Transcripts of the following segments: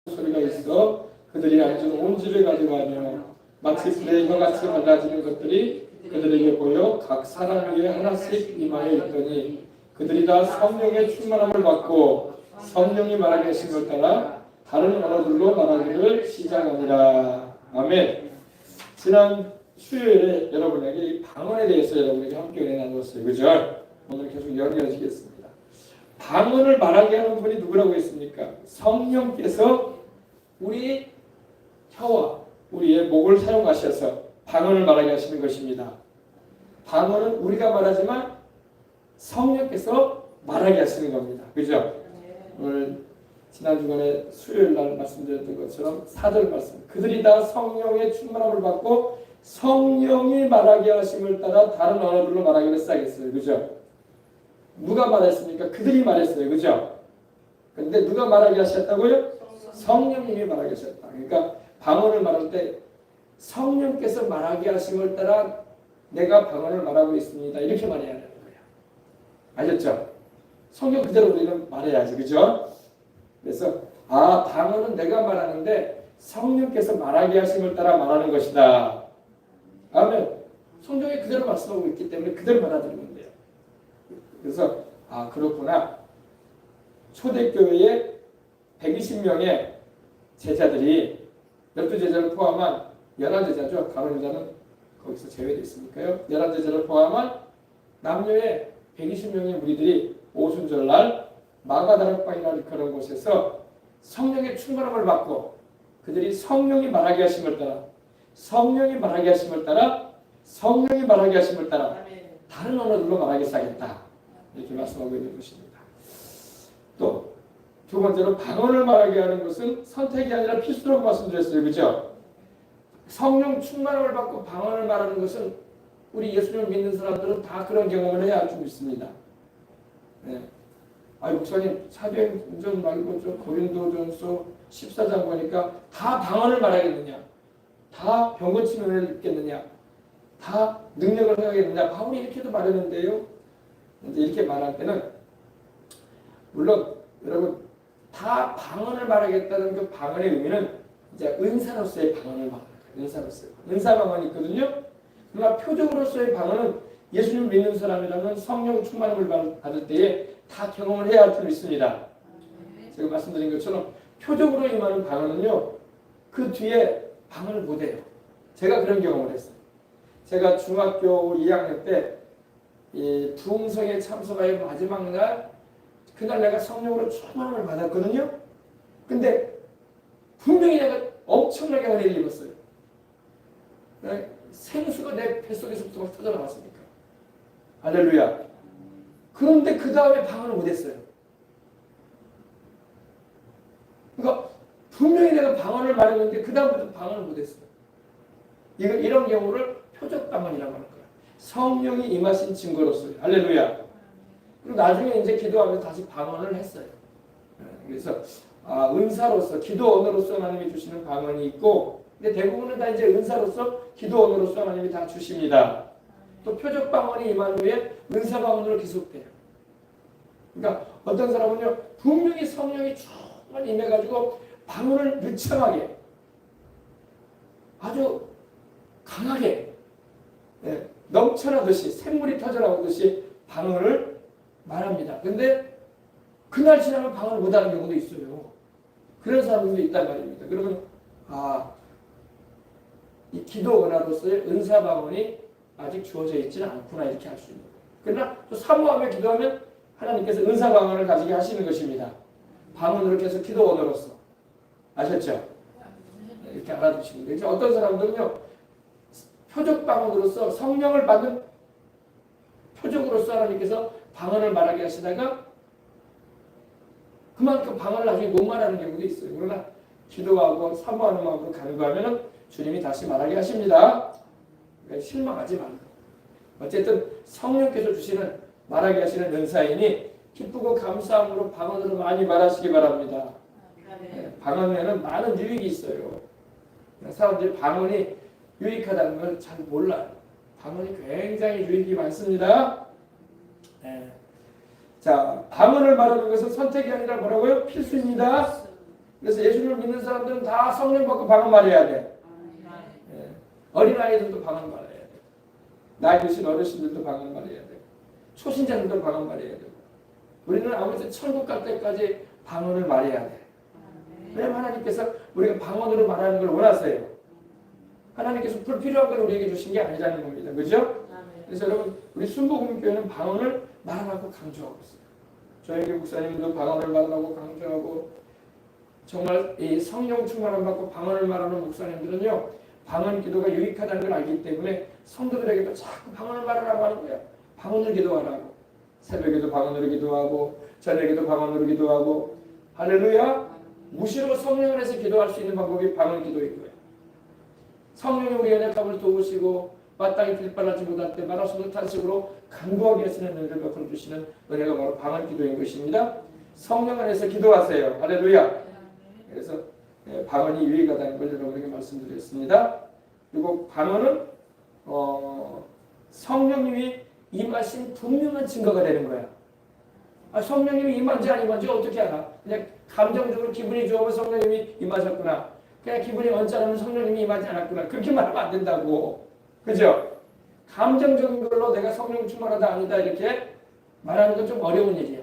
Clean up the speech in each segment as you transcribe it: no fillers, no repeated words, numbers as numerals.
소리가 있어 그들이 앉은 온 집에 가져가며 마치 불의 혀같이 발라지는 것들이 그들에게 보여 각 사람 위에 하나씩 이마에 있더니 그들이 다 성령의 충만함을 받고 성령이 말하게 하신 것 따라 다른 언어들로 말하기를 시작하니라. 아멘. 지난 수요일에 여러분에게 이 방언에 대해서 여러분에게 함께 은혜 나누었어요. 그죠? 오늘 계속 연결하시겠습니다. 방언을 말하게 하는 분이 누구라고 했습니까? 성령께서 우리 혀와 우리의 목을 사용하셔서 방언을 말하게 하시는 것입니다. 방언은 우리가 말하지만 성령께서 말하게 하시는 겁니다. 그죠? 오늘 지난 주간에 수요일 날 말씀드렸던 것처럼 4절 말씀. 그들이 다 성령의 충만함을 받고 성령이 말하게 하심을 따라 다른 언어들로 말하기를 시작했어요. 그죠? 누가 말했습니까? 그들이 말했어요. 그죠? 근데 누가 말하게 하셨다고요? 성령님이 말하게 하셨다. 그러니까 방언을 말할 때 성령께서 말하게 하심을 따라 내가 방언을 말하고 있습니다. 이렇게 말해야 되는 거예요. 아셨죠? 성경 그대로 우리는 말해야지. 그죠? 그래서 방언은 내가 말하는데 성령께서 말하게 하심을 따라 말하는 것이다. 아멘. 성경에 그대로 말씀하고 있기 때문에 그대로 받아들이면 돼요. 그래서 그렇구나. 초대교회에 120명의 제자들이 12제자를 포함한 11제자죠. 가론유다는 거기서 제외되어 있으니까요. 11제자를 포함한 남녀의 120명의 무리들이 오순절날 마가다락방이라는 그런 곳에서 성령의 충만함을 받고 그들이 성령이 말하게 하심을 따라 성령이 말하게 하심을 따라 다른 언어들로 말하기 시작했다. 이렇게 말씀하고 있는 것입니다. 또 두 번째로 방언을 말하게 하는 것은 선택이 아니라 필수라고 말씀드렸어요. 그죠? 성령 충만함을 받고 방언을 말하는 것은 우리 예수님을 믿는 사람들은 다 그런 경험을 해야 할 줄 믿습니다. 네. 목사님 사도행전 말고 저 고린도전서 14장 보니까 다 방언을 말하겠느냐? 다 병 고치는 은혜를 입겠느냐? 다 능력을 행하겠느냐? 바울이 이렇게도 말했는데요. 이렇게 말할 때는 물론 여러분 다 방언을 말하겠다는 그 방언의 의미는 이제 은사로서의 방언을 말하는 거예요. 은사 방언이 있거든요. 그러나 표적으로서의 방언은 예수님 믿는 사람이라면 성령 충만함을 받을 때에 다 경험을 해야 할 줄 믿습니다. 제가 말씀드린 것처럼 표적으로 임하는 방언은요. 그 뒤에 방언을 못해요. 제가 그런 경험을 했어요. 제가 중학교 2학년 때 이 부흥성에 참석하여 마지막 날 그날 내가 성령으로 충만함을 받았거든요. 근데 분명히 내가 엄청나게 은혜를 입었어요. 생수가 내 뱃속에서부터 막 터져나왔으니까. 할렐루야. 그런데 그 다음에 방언을 못했어요. 그러니까 분명히 내가 방언을 말했는데 그 다음부터 방언을 못했어요. 이런 경우를 표적 방언이라고 하는 거예요. 성령이 임하신 증거로서요. 할렐루야. 그리고 나중에 이제 기도하면서 다시 방언을 했어요. 그래서 은사로서 기도 언어로서 하나님이 주시는 방언이 있고, 근데 대부분은 다 이제 은사로서 기도 언어로서 하나님이 다 주십니다. 또 표적 방언이 임한 후에 은사 방언으로 계속돼요. 그러니까 어떤 사람은요 분명히 성령이 충만히 임해가지고 방언을 느참하게 아주 강하게 넘쳐나듯이 샘물이 터져나오듯이 방언을 말합니다. 근데 그날 지나면 방언을 못하는 경우도 있어요. 그런 사람들도 있단 말입니다. 그러면 이 기도 언어로서의 은사 방언이 아직 주어져 있지는 않구나 이렇게 할 수 있는 거예요. 그러나 또 사모하며 기도하면 하나님께서 은사 방언을 가지게 하시는 것입니다. 방언으로 계속 기도 언어로서. 아셨죠? 이렇게 알아두시면 돼요. 이제 어떤 사람들은요 표적 방언으로서 성령을 받은 표적으로서 하나님께서 방언을 말하게 하시다가 그만큼 방언을 나중에 못 말하는 경우도 있어요. 그러나 기도하고 사모하는 마음으로 간구하면 주님이 다시 말하게 하십니다. 그러니까 실망하지 말고. 어쨌든 성령께서 주시는 말하게 하시는 은사이니 기쁘고 감사함으로 방언으로 많이 말하시기 바랍니다. 방언에는 많은 유익이 있어요. 사람들이 방언이 유익하다는 걸 잘 몰라요. 방언이 굉장히 유익이 많습니다. 자, 방언을 말하는 것은 선택이 아니라 뭐라고요? 필수입니다. 그래서 예수님을 믿는 사람들은 다 성령 받고 방언 말해야 돼. 예. 어린아이들도 방언 말해야 돼. 나이 드신 어르신들도 방언 말해야 돼. 초신자들도 방언 말해야 되고. 우리는 아무튼 천국 갈 때까지 방언을 말해야 돼. 왜냐하면 하나님께서 우리가 방언으로 말하는 걸 원하세요. 하나님께서 불필요한 걸 우리에게 주신 게 아니라는 겁니다. 그죠? 그래서 여러분 우리 순복음교회는 방언을 말하라고 강조하고 있어요. 저희 목사님도 방언을 말하라고 강조하고 정말 이 성령 충만함 받고 방언을 말하는 목사님들은요. 방언 기도가 유익하다는 걸 알기 때문에 성도들에게도 자꾸 방언을 말하라고 하는 거예요. 방언을 기도하라고. 새벽에도 방언으로 기도하고 저녁에도 방언으로 기도하고 할렐루야. 무시로 성령 안에서 기도할 수 있는 방법이 방언 기도인 거예요. 성령이 우리 안에 값을 도우시고 마땅히 길바라지 못할 때 말하시는 탄식으로 간구하게 하시는 은혜를 베풀어 주시는 은혜가 바로 방언 기도인 것입니다. 성령 안에서 기도하세요. 할렐루야. 그래서 방언이 유익하다는 걸 여러분에게 말씀드렸습니다. 그리고 방언은 성령님이 임하신 분명한 증거가 되는 거야. 성령님이 임한지 안 임한지 어떻게 알아? 그냥 감정적으로 기분이 좋으면 성령님이 임하셨구나. 그냥 기분이 언짢으면 성령님이 임하지 않았구나. 그렇게 말하면 안 된다고. 그죠? 감정적인 걸로 내가 성령 충만하다 아니다 이렇게 말하는 건 좀 어려운 일이야.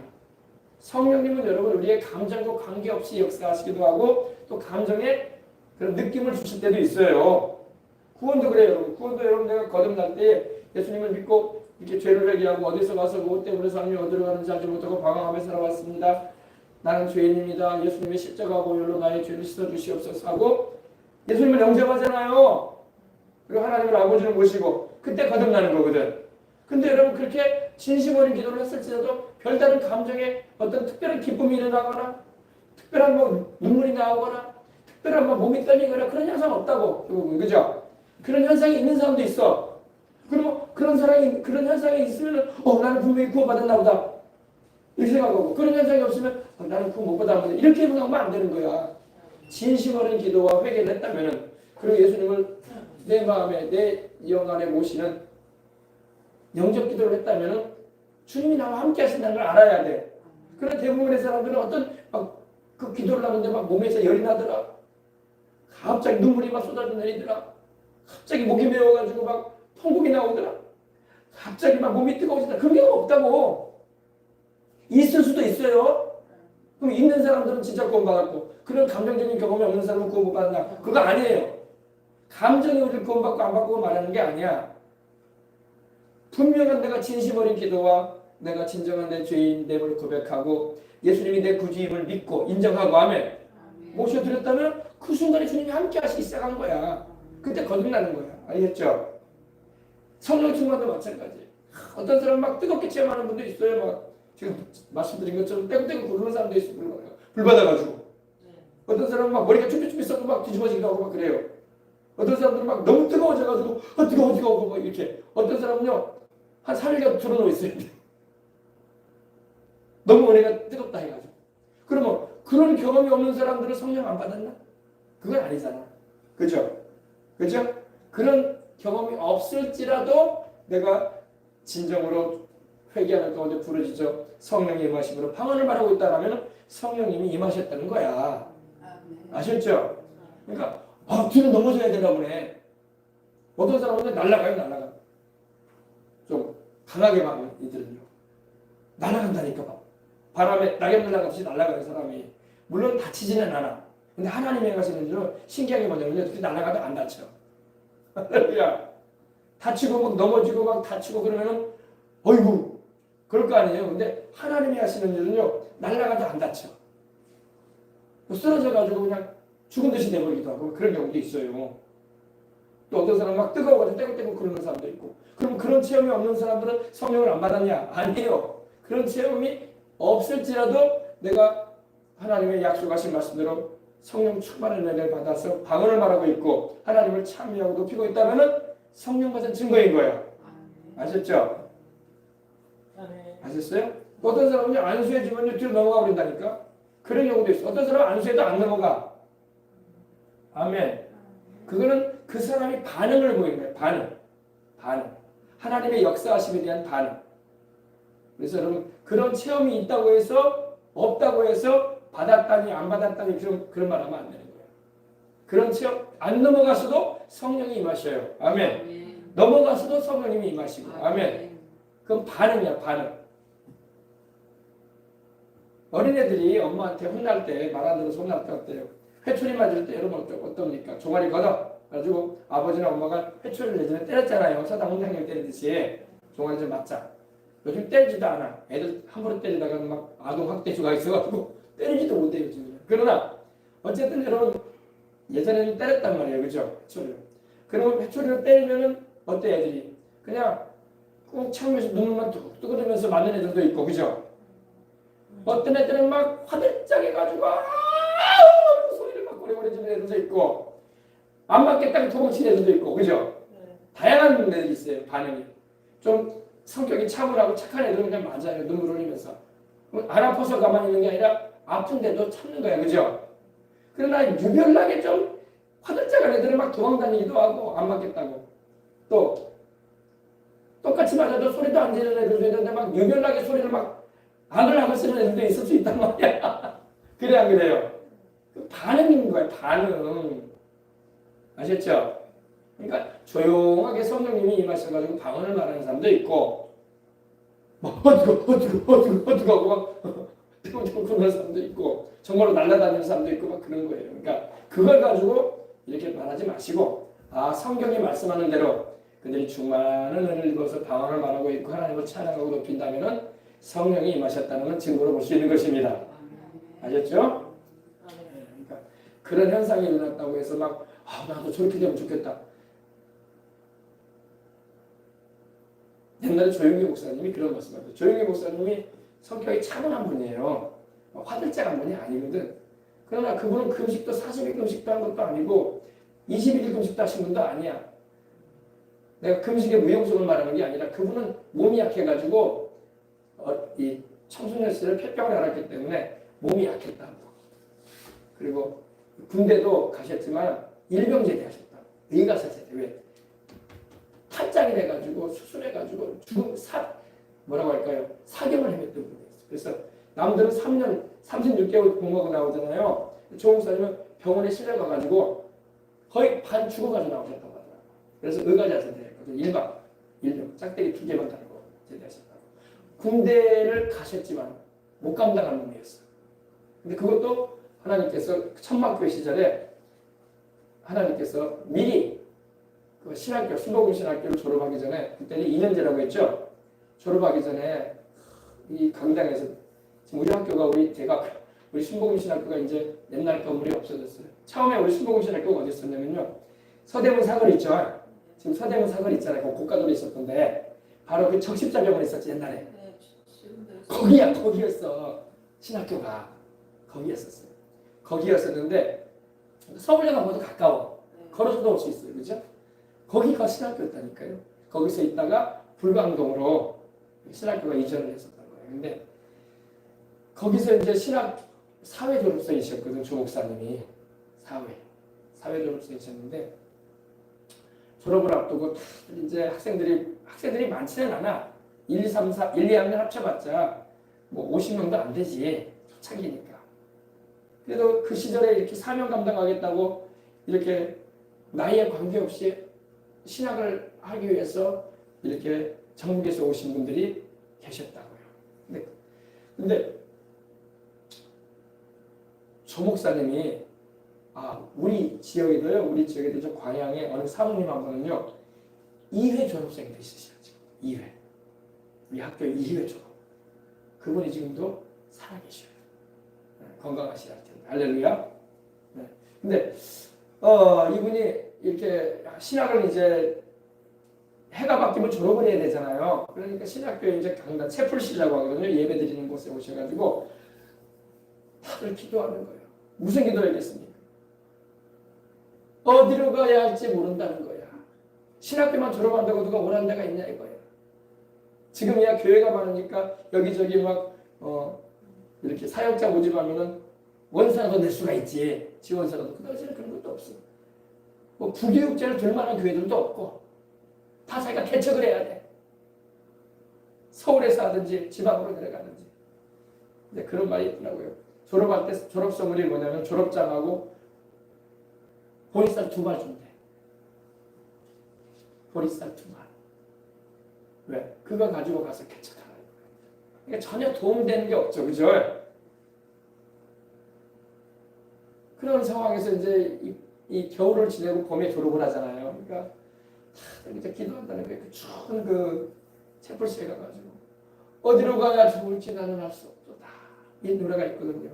성령님은 여러분 우리의 감정과 관계없이 역사하시기도 하고 또 감정에 그런 느낌을 주실 때도 있어요. 구원도 그래요. 여러분. 구원도 여러분 내가 거듭날 때 예수님을 믿고 이렇게 죄를 회개하고 어디서 가서 무엇 때문에 삶이 어디로 가는지 알지 못하고 방황하며 살아왔습니다. 나는 죄인입니다. 예수님의 십자가 보혈로 나의 죄를 씻어주시옵소서 하고 예수님을 영접하잖아요. 그리고 하나님을 아버지를 모시고 그때 거듭나는 거거든. 근데 여러분 그렇게 진심 어린 기도를 했을지라도 별다른 감정에 어떤 특별한 기쁨이 일어나거나 특별한 뭐 눈물이 나오거나 특별한 뭐 몸이 떨리거나 그런 현상 없다고. 그죠? 그런 현상이 있는 사람도 있어. 그리고 그런 현상이 있으면 나는 분명히 구원받았나 보다 이렇게 생각하고 그런 현상이 없으면 나는 구원 못 받았나 보다 이렇게 생각하면 안 되는 거야. 진심 어린 기도와 회개를 했다면은 그리고 예수님을 내 마음에 내 영 안에 모시는 영접 기도를 했다면은 주님이 나와 함께 하신다는 걸 알아야 돼. 그런 대부분의 사람들은 어떤 그 기도를 하는데 막 몸에서 열이 나더라. 갑자기 눈물이 막 쏟아져 내리더라. 갑자기 목이 메워가지고 막 통곡이 나오더라. 갑자기 막 몸이 뜨거워지더라. 그런 경우 없다고. 있을 수도 있어요. 그럼 있는 사람들은 진짜 구원받았고 그런 감정적인 경험이 없는 사람은 구원 못 받았나? 그거 아니에요. 감정이 우리를 구원받고 안 받고 말하는 게 아니야. 분명한 내가 진심 어린 기도와 내가 진정한 내 죄인됨을 고백하고 예수님이 내 구주임을 믿고 인정하고 하면 모셔드렸다면 그 순간에 주님이 함께 하시기 시작한 거야. 그때 거듭나는 거야. 알겠죠? 성령 충만도 마찬가지. 어떤 사람 막 뜨겁게 체험하는 분도 있어요. 막 지금 말씀드린 것처럼 떼고떼고 구르는 사람도 있어. 불 받아가지고. 어떤 사람은 막 머리가 쭈뼛쭈뼛 썩고 막 뒤집어지기도 하고 막 그래요. 어떤 사람들은 막 너무 뜨거워져가지고 뜨거워 막 이렇게. 어떤 사람은요 한 3일간 들어놓고 있어요. 너무 은혜가 뜨겁다 해가지고. 그러면 그런 경험이 없는 사람들은 성령 안 받았나? 그건 아니잖아. 그죠? 그죠? 그런 경험이 없을지라도 내가 진정으로 회개하는 가운데 부르짖어 성령의 임하심으로 방언을 말하고 있다면 성령님이 임하셨다는 거야. 아셨죠? 그러니까 뒤로 넘어져야 되나 보네. 어떤 사람은 날아가. 좀 강하게 막 이들은요. 날아간다니까 막. 바람에 낙엽 날아가듯이 날아가는 사람이 물론 다치지는 않아. 근데 하나님이 행하시는 일은 신기하게 뭐냐면요. 그렇게 날아가도 안 다쳐. 할렐루야. 다치고 막 넘어지고 막 다치고 그러면은 어이구 그럴 거 아니에요. 근데 하나님이 하시는 일은요. 날아가도 안 다쳐. 쓰러져가지고 그냥 죽은 듯이 돼버리기도 하고 그런 경우도 있어요. 또 어떤 사람은 막 뜨거워가지고 떼굴떼굴 그러는 사람도 있고. 그럼 그런 체험이 없는 사람들은 성령을 안 받았냐? 아니에요. 그런 체험이 없을지라도 내가 하나님의 약속하신 말씀대로 성령 충만한 은혜를 받아서 방언을 말하고 있고 하나님을 찬미하고 높이고 있다면 성령 받은 증거인 거예요. 아셨죠? 아셨어요? 어떤 사람은 안수해주면 뒤로 넘어가 버린다니까. 그런 경우도 있어. 어떤 사람은 안수해도 안 넘어가. 아멘. 그거는 그 사람이 반응을 보이는 거예요. 반응. 하나님의 역사하심에 대한 반응. 그래서 여러분 그런 체험이 있다고 해서 없다고 해서 받았다니 안 받았다니 그런 말 하면 안 되는 거예요. 그런 체험 안 넘어가서도 성령이 임하셔요. 아멘. 넘어가서도 성령님이 임하시고. 아멘. 그건 반응이야, 반응. 어린애들이 엄마한테 혼날 때, 말 안 들어서 혼날 때 어때요? 회초리 맞을 때 여러분 어떻습니까? 종아리 걷어 가지고 아버지나 엄마가 회초리를 예전에 때렸잖아요. 사당 홍장님 때리듯이 종아리 좀 맞자. 요즘 때리지도 않아. 애들 함부로 때리다가 막 아동 학대주가 있어가지고 때리지도 못해요 지금. 그러나 어쨌든 여러분 예전에는 때렸단 말이에요, 그죠? 회초리를. 그러면 회초리를 때리면은 어때 애들이? 그냥 꾹 참으면서 눈물만 뚝뚝 흐르면서 맞는 애들도 있고, 그죠? 어떤 애들은 막 화들짝 해가지고 소리를 막 고래고래 지르는 애들도 있고 안 맞겠다고 도망치는 애들도 있고, 그죠? 다양한 애들이 있어요. 반응이 좀 성격이 차분하고 착한 애들은 그냥 맞아요. 눈물 흘리면서 안 아파서 가만히 있는 게 아니라 아픈데도 참는 거야, 그죠? 그러나 유별나게 좀 화들짝한 애들은 막 도망다니기도 하고 안 맞겠다고 또 똑같이 맞아도 소리도 안 지르는 애들도 있는데 막 유별나게 소리를 막 악을 하고 쓰는 애들도 있을 수 있단 말이야. 그래 안 그래요? 그 반응인 거예요. 반응. 아셨죠? 그러니까 조용하게 성령님이 임하셔가지고 방언을 말하는 사람도 있고 어두고 하고 막 뚱뚱 그런 사람도 있고 정말로 날아다니는 사람도 있고 막 그런 거예요. 그러니까 그걸 가지고 이렇게 말하지 마시고 성경이 말씀하는 대로 그들이 충만한 은혜를 입어서 방언을 말하고 있고 하나님을 찬양하고 높인다면은 성령이 임하셨다는 증거로 볼 수 있는 것입니다. 아셨죠? 그러니까 그런 현상이 일어났다고 해서 막 나도 저렇게 되면 좋겠다. 옛날에 조용기 목사님이 그런 말씀하셨어요. 조용기 목사님이 성격이 차분한 분이에요. 화들짝한 분이 아니거든. 그러나 그분은 금식도 40일 금식도 한 것도 아니고 21일 금식도 하신 분도 아니야. 내가 금식의 무용성을 말하는 게 아니라 그분은 몸이 약해가지고 이 청소년 시절에 폐병을 앓았기 때문에 몸이 약했다고. 그리고 군대도 가셨지만 일병제대 하셨다. 의가사제대. 왜? 탈장이 돼가지고 수술해가지고 뭐라고 할까요? 사경을 헤맸던 분이었어요. 그래서 남들은 3년 36개월 공부하고 나오잖아요. 조 목사님은 병원에 실려가가지고 거의 반 죽어가지고 나오셨다고 하더라고요. 그래서 의가자제대였거든요. 1병 짝대기 2개만 달고 제대하셨다고. 군대를 가셨지만 못 감당한 놈이었어요. 근데 그것도 하나님께서 천막교회 시절에 하나님께서 미리 그 신학교, 순복음 신학교를 졸업하기 전에 그때는 2년제라고 했죠. 졸업하기 전에 이 강당에서 지금 우리 학교가 우리 순복음 신학교가 이제 옛날 건물이 없어졌어요. 처음에 우리 순복음 신학교가 어디 있었냐면요. 서대문 사거리 있죠. 지금 서대문 사거리 있잖아요. 그 고가도로 있었던데 바로 그 적십자병원 있었지 옛날에. 거기였어. 신학교가 거기였었어요. 거기였었는데 서울역가 모두 가까워. 걸어서도 올 수 있어요. 그죠? 거기가 신학교였다니까요. 거기서 있다가 불광동으로 신학교가 이전을 했었던 거예요. 근데 거기서 이제 사회 졸업생이셨거든. 조 목사님이 사회 졸업생이셨는데 졸업을 앞두고 이제 학생들이 많지는 않아. 1, 2, 3, 4, 1, 2학년 합쳐봤자 뭐 50명도 안 되지. 초창기니까. 그래도 그 시절에 이렇게 사명 감당하겠다고 이렇게 나이에 관계없이 신학을 하기 위해서 이렇게 전국에서 오신 분들이 계셨다고요. 근데 조 목사님이 우리 지역에도 저 광양에 어느 사모님 한 분은요 2회 졸업생이 있으시죠. 지금 2회 우리 학교 2회 졸업. 그분이 지금도 살아계셔요. 건강하시라 텐데 할렐루야. 네. 근데 이분이 이렇게 신학을 이제 해가 바뀌면 졸업을 해야 되잖아요. 그러니까 신학교에 이제 강단 채플실이라고 하거든요. 예배 드리는 곳에 오셔가지고 다들 기도하는 거예요. 무슨 기도하겠습니까? 어디로 가야 할지 모른다는 거야. 신학교만 졸업한다고 누가 오라는 데가 있냐 이거야. 지금이야 교회가 많으니까 여기저기 막 이렇게 사역자 모집하면은 원사라도 낼 수가 있지. 지원서라도. 그 당시에는 그런 것도 없어. 뭐 부교육자를 둘 만한 교회들도 없고 다 자기가 개척을 해야 돼. 서울에서 하든지 지방으로 내려가든지. 근데 그런 말이 있더라고요. 졸업할 때 졸업 선물이 뭐냐면 졸업장하고 보리쌀 2말 준대. 보리쌀 2말. 왜? 그거 가지고 가서 개척하라. 그러니까 전혀 도움되는 게 없죠. 그죠? 그런 상황에서 이제 이 겨울을 지내고 봄에 졸업을 하잖아요. 그러니까 다들 이제 기도한다는 거예요. 그 추운 그 채플시에 가가지고 어디로 가야 좋을지 나는 알 수 없도다. 이 노래가 있거든요.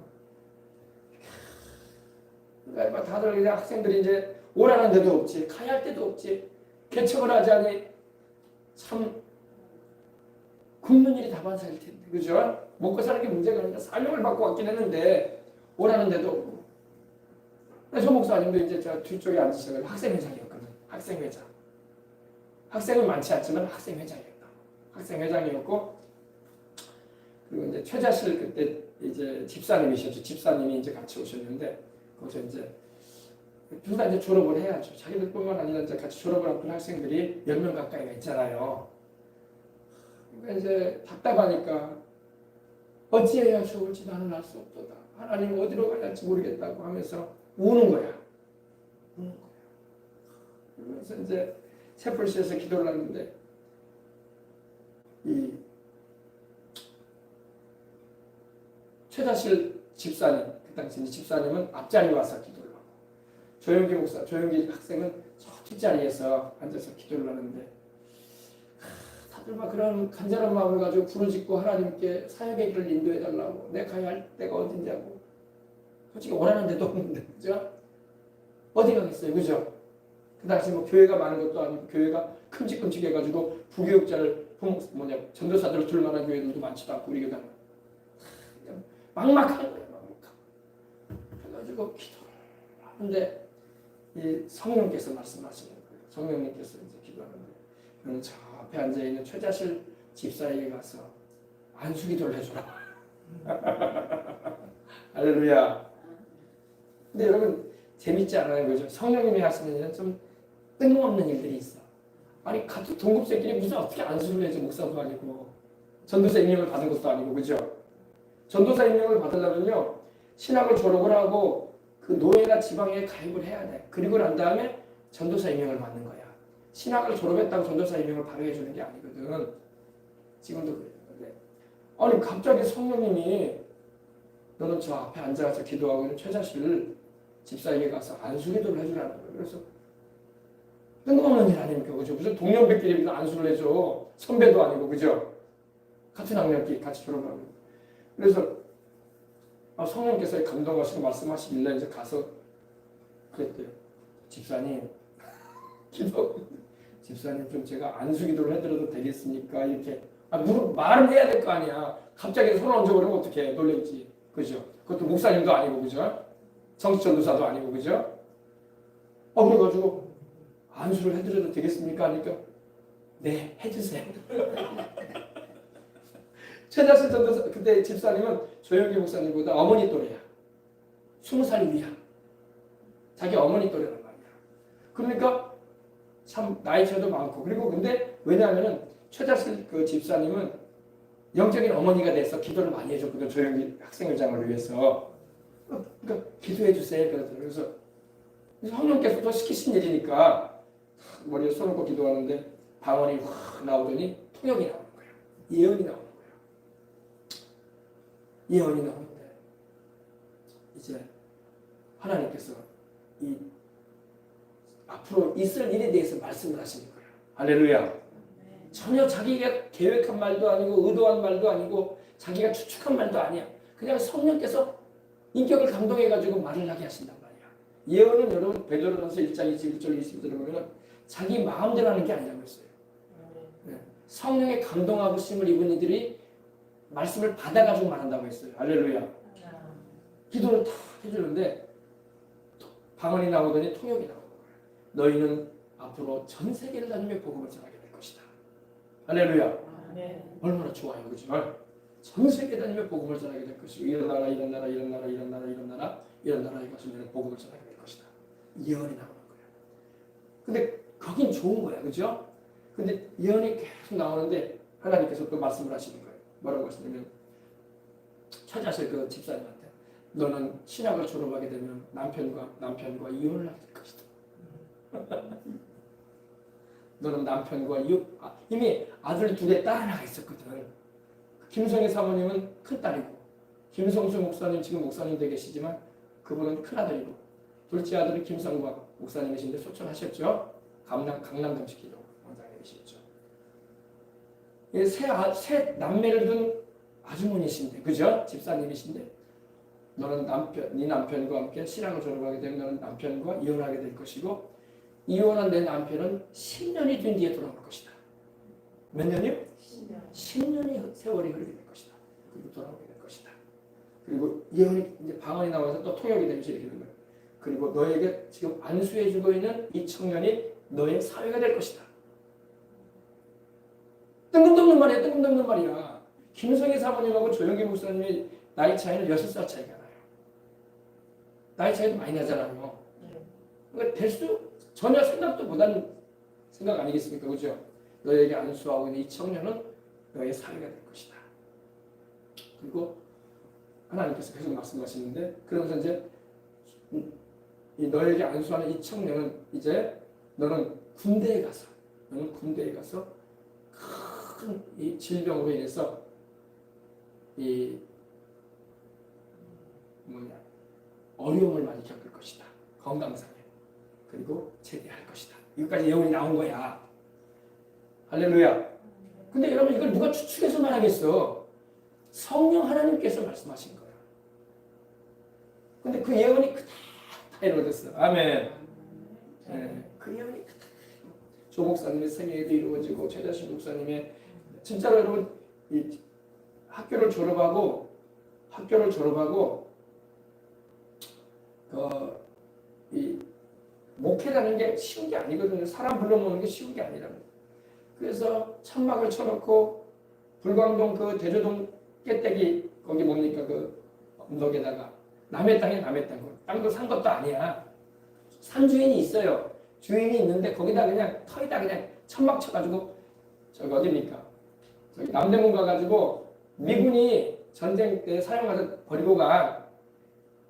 그러니까 다들 그냥 학생들이 이제 오라는 데도 없지, 가야 할 데도 없지, 개척을 하지 않니 참 굶는 일이 다반사일 텐데, 그죠? 먹고 사는 게 문제가 아니라 사명을 받고 왔긴 했는데 오라는 데도 없고. 저 목사님도 이제 저 뒤쪽에 앉으셔서 학생회장이었거든. 학생회장. 학생은 많지 않지만 학생회장이었다. 학생회장이었고, 그리고 이제 최자실 그때 이제 집사님이셨죠. 집사님이 이제 같이 오셨는데, 거기서 이제 둘 다 이제 졸업을 해야죠. 자기들뿐만 아니라 이제 같이 졸업을 한 학생들이 10명 가까이가 있잖아요. 그러니까 이제 답답하니까 어찌해야 좋을지 나는 알 수 없도다. 하나님 어디로 가야 할지 모르겠다고 하면서 우는 거야. 우는 거야. 그러면서 이제 채플시에서 기도를 하는데 이 최다실 집사님, 그 당시 집사님은 앞자리에 와서 기도를 하고 조영기 목사, 조영기 학생은 저 뒷자리에서 앉아서 기도를 하는데 다들 막 그런 간절한 마음을 가지고 부르짖고 하나님께 사역의 길을 인도해달라고 내가 가야 할 데가 어딘냐고 솔직히 원하는 데도 없는데 그죠? 어디 가겠어요, 그죠? 그 당시 뭐 교회가 많은 것도 아니고 교회가 큼직큼직해가지고 부교육자를 전도사들을 둘 만한 교회들도 많지도 않고 우리 교회는 막막한 거예요, 막막하고. 그래가지고 기도를 하는데 이 성령께서 말씀하시는 거예요. 성령님께서 이제 기도하는데 너는 저 앞에 앉아 있는 최자실 집사에게 가서 안수기도를 해줘라. 할렐루야. 근데 여러분 재밌지 않아요, 그죠? 성령님이 하시는 일은 좀 뜬금없는 일들이 있어. 아니 같은 동급생끼리 무슨 어떻게 안수를 해줘? 목사도 아니고 전도사 임명을 받은 것도 아니고, 그죠? 전도사 임명을 받으려면요 신학을 졸업을 하고 그 노예나 지방에 가입을 해야 돼. 그리고 난 다음에 전도사 임명을 받는 거야. 신학을 졸업했다고 전도사 임명을 바로 해주는 게 아니거든. 지금도 그래요. 아니 갑자기 성령님이 너는 저 앞에 앉아서 기도하고 있는 최자실 집사에게 가서 안수기도를 해주라는 거예요. 그래서 뜬금없는 일 아닙니까? 그죠? 무슨 동년배끼리 안수를 해줘. 선배도 아니고, 그죠? 같은 학년끼리 같이 졸업하고. 그래서 성령께서 감동하시고 말씀하시길래 이제 가서 그랬대요. 집사님, 집사님 좀 제가 안수기도를 해드려도 되겠습니까? 이렇게 말은 해야 될 거 아니야. 갑자기 손을 얹어버리면 어떡해. 놀랬지. 그죠? 그것도 목사님도 아니고, 그죠? 정치전도사도 아니고, 그죠? 그래가지고 안수를 해드려도 되겠습니까? 하니까 네, 해주세요. 최자실 전도사 그때 집사님은 조영기 목사님보다 어머니 또래야. 20살 위야. 자기 어머니 또래란 말이야. 그러니까 참 나이 차도 많고 그리고 근데 왜냐하면은 최자실 그 집사님은 영적인 어머니가 돼서 기도를 많이 해줬거든. 조영기 학생회장을 위해서. 그러니까 기도해 주세요. 그래서 성령께서 또 시키신 일이니까 머리에 손을 얹고 기도하는데 방언이 확 나오더니 통역이 나오는 거야. 예언이 나오는 거야. 예언이 나오는데 이제 하나님께서 이 앞으로 있을 일에 대해서 말씀을 하시는 거예요. 할렐루야. 전혀 자기가 계획한 말도 아니고 의도한 말도 아니고 자기가 추측한 말도 아니야. 그냥 성령께서 인격을 감동해가지고 말을 하게 하신단 말이야. 예언은 여러분 베드로전서 1장 21절 22절에 보면 자기 마음대로 하는 게 아니라고 했어요. 성령의 감동하고 심을 입은 이들이 말씀을 받아가지고 말한다고 했어요. 할렐루야. 기도를 다 해주는데 방언이 나오더니 통역이 나오는 거예요. 너희는 앞으로 전 세계를 다니며 복음을 전하게 될 것이다. 할렐루야. 얼마나 좋아요, 그죠? 전 세계 다니며 복음을 전하게 될 것이고 이런 나라, 이런 나라, 이런 나라, 이런 나라, 이런 나라, 이런 나라에 가시면 복음을 전하게 될 것이다. 예언이 나오는 거예요. 근데 거긴 좋은 거야, 그죠? 근데 예언이 계속 나오는데 하나님께서 또 말씀을 하시는 거예요. 뭐라고 하시냐면 최자실 그 집사님한테 너는 신학을 졸업하게 되면 남편과 이혼을 하게 될 것이다. 너는 남편과 이미 아들 둘에 딸 하나가 있었거든. 김성희 사모님은 큰딸이고 김성수 목사님 지금 목사님 되게 계시지만 그분은 큰아들이고 둘째 아들은 김성광 목사님이신데 소천하셨죠. 강남 금식기도 원장님이시죠. 세 남매를 둔 아주머니신데 그죠? 집사님이신데 너는 네 남편과 함께 신학을 졸업하게 되면 너는 남편과 이혼하게 될 것이고 이혼한 내 남편은 10년이 된 뒤에 돌아올 것이다. 몇 년이요? 10년의 세월이 흐르게 될 것이다. 그리고 돌아오게 될 것이다. 그리고 예언이 이제 방언이 나와서 또 통역이 되면서 이렇게 되는 거예요. 그리고 너에게 지금 안수해주고 있는 이 청년이 너의 사회가 될 것이다. 뜬금없는 말이야. 뜬금없는 말이야. 김성희 사모님하고 조영기 목사님의 나이 차이는 6살 차이가 나요. 나이 차이도 많이 나잖아요. 그러니까 전혀 생각도 못한 생각 아니겠습니까? 그죠? 너에게 안수하고 있는 이 청년은 너의 사회가 될 것이다. 그리고 하나님께서 계속 말씀하시는데 그러면서 이제 너에게 안수하는 이 청년은 이제 너는 군대에 가서 큰 이 질병으로 인해서 어려움을 많이 겪을 것이다. 건강상에. 그리고 제대할 것이다. 이것까지 예언이 나온 거야. 할렐루야. 근데 여러분 이걸 누가 추측해서 말하겠어? 성령 하나님께서 말씀하신 거야. 근데 그 예언이 그대로 이루어졌어. 아멘. 네, 그 예언이 조 목사님의 생애에도 이루어지고 최자신 목사님의 진짜로 여러분 이 학교를 졸업하고 이 목회라는 게 쉬운 게 아니거든요. 사람 불러모으는 게 쉬운 게 아니라고. 그래서 천막을 쳐놓고 불광동 그 대조동 깨떼기 거기 뭡니까 그 언덕에다가 남의 땅에 땅도 산 것도 아니야. 산 주인이 있어요. 주인이 있는데 거기다 그냥 터에다 그냥 천막 쳐가지고 저기 어딥니까? 저기 남대문 가가지고 미군이 전쟁 때 사용하다 버리고 간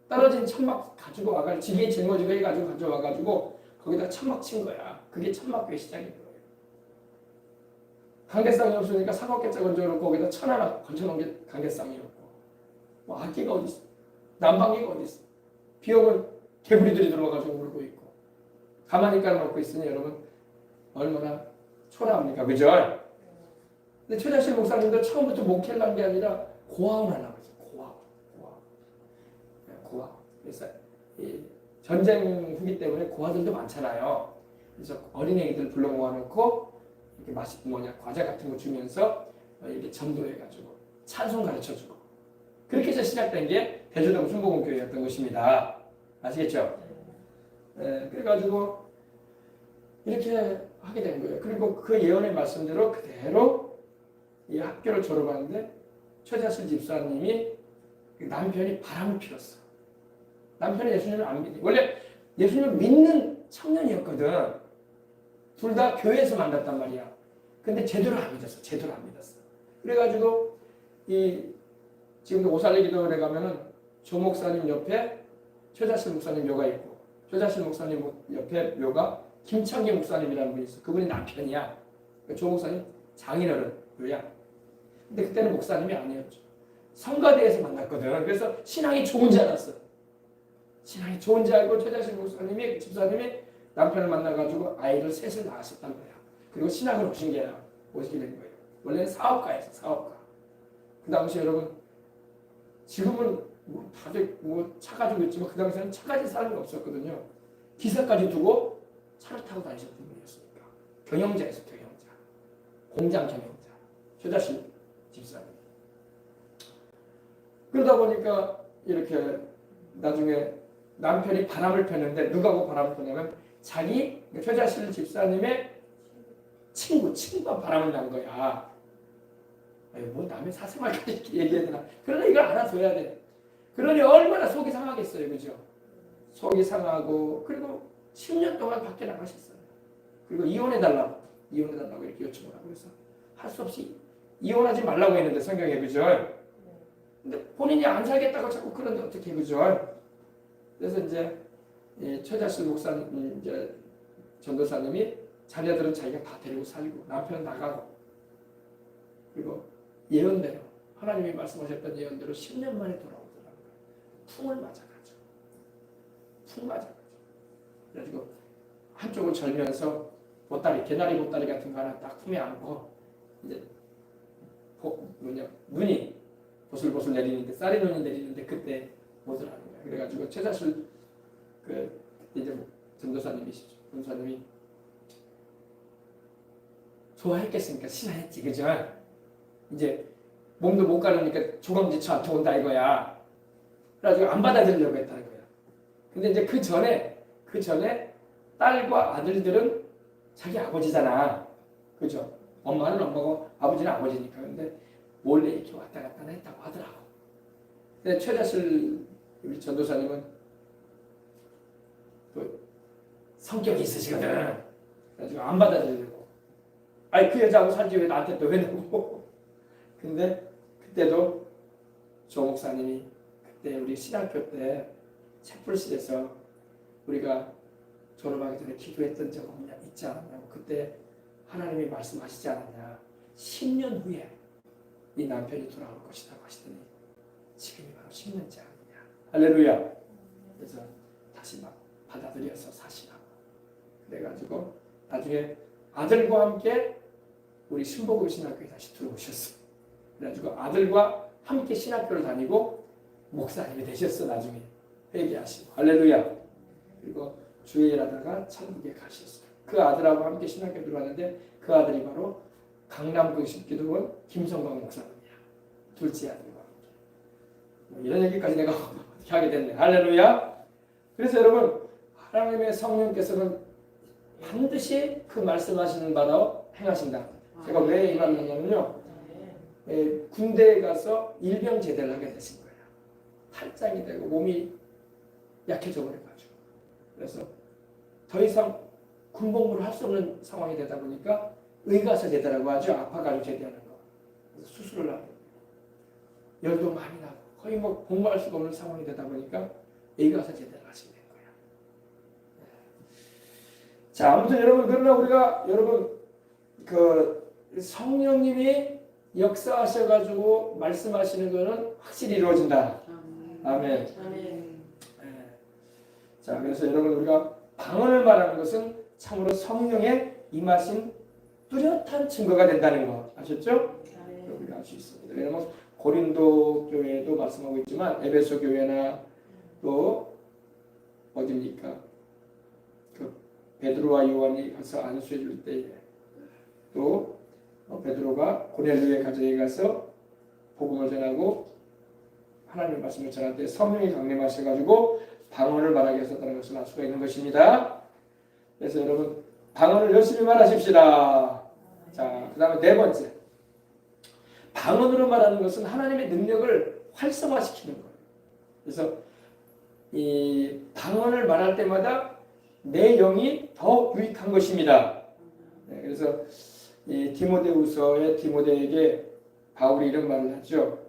떨어진 천막 가지고 와가지고 지게 짊어지고 해가지고 가져와가지고 거기다 천막 친 거야. 그게 천막교회 시작인 거예요. 강대상이 없으니까 사각개짜 건져놓고 거기다 천 하나 걸쳐놓은 게 강대상이었고 뭐 악기가 어디 있어? 난방기가 어디 있어? 비 오면 개구리들이 들어와가지고 울고 있고 가만히 깔아놓고 있으니 여러분 얼마나 초라합니까? 그죠? 근데 최자실 목사님도 처음부터 목회를 한 게 아니라 고아원 하려고 했어요. 고아. 그래서 전쟁 후기 때문에 고아들도 많잖아요. 그래서 어린애들 불러 모아놓고 이렇게 과자 같은 거 주면서 이렇게 전도해가지고 찬송 가르쳐주고 그렇게 해서 시작된 게 대주동 순복음교회였던 것입니다. 아시겠죠? 그래가지고 이렇게 하게 된 거예요. 그리고 그 예언의 말씀대로 그대로 이 학교를 졸업하는데 최자실 집사님이 남편이 바람을 피웠어. 남편이 예수님을 안 믿니. 원래 예수님을 믿는 청년이었거든. 둘 다 교회에서 만났단 말이야. 근데 제대로 안 믿었어. 그래가지고 지금도 오살리 기도원에 가면은 조 목사님 옆에 최자실 목사님 묘가 있고 최자실 목사님 옆에 묘가 김창기 목사님이라는 분이 있어. 그분이 남편이야. 조 목사님 장인어른 묘야. 근데 그때는 목사님이 아니었죠. 성가대에서 만났거든. 그래서 신앙이 좋은 줄 알았어. 신앙이 좋은 줄 알고 최자실 목사님이 집사님이 남편을 만나가지고 아이를 셋을 낳았었단 거야. 그리고 신앙을 오시게 된 거예요. 원래는 사업가. 그 당시 여러분 지금은 다들 차 가지고 있지만 그 당시에는 차 가진 사람이 없었거든요. 기사까지 두고 차를 타고 다니셨던 분이었으니까. 경영자였어. 공장 경영자. 최자실 집사님. 그러다 보니까 이렇게 나중에 남편이 바람을 폈는데 누가 바람을 폈냐면 자기 최자실 집사님의 친구가 바람을 난 거야. 뭐 남의 사생활까지 이렇게 얘기해야 되나. 그러나 이걸 알아둬야 돼. 그러니 얼마나 속이 상하겠어요. 그죠? 속이 상하고 그리고 10년 동안 밖에 나가셨어요. 그리고 이혼해달라고 이렇게 요청을 하고 그래서 할 수 없이 이혼하지 말라고 했는데 성경에 그죠? 근데 본인이 안 살겠다고 자꾸 그러는데 어떻게 그죠? 그래서 이제 최자실 목사님 이제 전도사님이 자녀들은 자기가 다 데리고 살고 남편은 나가고 그리고 예언대로 하나님이 말씀하셨던 예언대로 10년 만에 돌아오더라고요. 풍을 맞아가지고 풍 맞아가지고 그래가지고 한쪽을 절면서 보따리 개나리 보따리 같은 거 하나 딱 품에 안고 이제 눈이 보슬보슬 내리는데 쌀이 눈이 내리는데 그때 오더라는 거예요. 그래가지고 최자실 그때 이제 전도사님이시죠. 전도사님이 좋아했겠습니까? 싫어했지, 그죠? 이제 몸도 못 가르니까 조강지처 안 통한다 이거야. 그래가지고 안 받아들이려고 했다는 거야. 근데 이제 그 전에 딸과 아들들은 자기 아버지잖아, 그죠? 엄마는 엄마고 아버지는 아버지니까. 근데 몰래 이렇게 왔다 갔다 했다고 하더라고. 근데 최자실 우리 전도사님은 또 성격이 있으시거든. 그래가지고 안 받아들이려고. 아니 그 여자하고 살지 왜 나한테 또 왜냐고. 근데 그때도 조 목사님이 그때 우리 신학교 때 책불실에서 우리가 졸업하기 전에 기도했던 적 없냐 있지 않았냐고. 그때 하나님이 말씀하시지 않았냐. 10년 후에 이 남편이 돌아올 것이라고 하시더니 지금이 바로 10년째 아니냐. 할렐루야. 그래서 다시 막 받아들여서 사시라고. 그래가지고 나중에 아들과 함께 우리 신보금 신학교에 다시 들어오셨어. 그래가지고 아들과 함께 신학교를 다니고 목사님이 되셨어. 나중에 회개하시고. 할렐루야. 그리고 주의 일하다가 천국에 가셨어요. 그 아들하고 함께 신학교 들어왔는데 그 아들이 바로 강남구식기도원 김성광 목사님이야. 둘째 아들과 함께. 뭐 이런 얘기까지 내가 어떻게 하게 됐네. 할렐루야. 그래서 여러분 하나님의 성령께서는 반드시 그 말씀하시는 바로 행하신다. 제가 왜 이 말을 하냐면요. 군대에 가서 일병 제대를 하게 되신 거예요. 탈장이 되고 몸이 약해져 버려가지고. 그래서 더 이상 군복무를 할 수 없는 상황이 되다 보니까 의가서 제대라고 하죠. 아파가지고 제대하는 거. 그래서 수술을 하고 열도 많이 나고 거의 뭐 공부할 수가 없는 상황이 되다 보니까 의가서 제대를 하시게 된 거예요. 자, 아무튼 여러분 그러나 우리가 여러분 그 성령님이 역사하셔가지고 말씀하시는 것은 확실히 이루어진다. 아멘. 자, 그래서 여러분 우리가 방언을 말하는 것은 참으로 성령의 임하신 뚜렷한 증거가 된다는 거 아셨죠? 우리가 알 수 있습니다. 왜냐하면 고린도 교회도 말씀하고 있지만 에베소 교회나 또 어디입니까? 그 베드로와 요한이 가서 안수해 줄 때에 또 베드로가 고넬료의 가정에 가서 복음을 전하고 하나님의 말씀을 전할 때 성령이 강림하셔가지고 방언을 말하게 했었다는 것을 알 수가 있는 것입니다. 그래서 여러분 방언을 열심히 말하십시다. 자, 그 다음에 네 번째, 방언으로 말하는 것은 하나님의 능력을 활성화시키는 거예요. 그래서 이 방언을 말할 때마다 내 영이 더 유익한 것입니다. 네, 그래서 이 디모데후서의 디모데에게 바울이 이런 말을 하죠.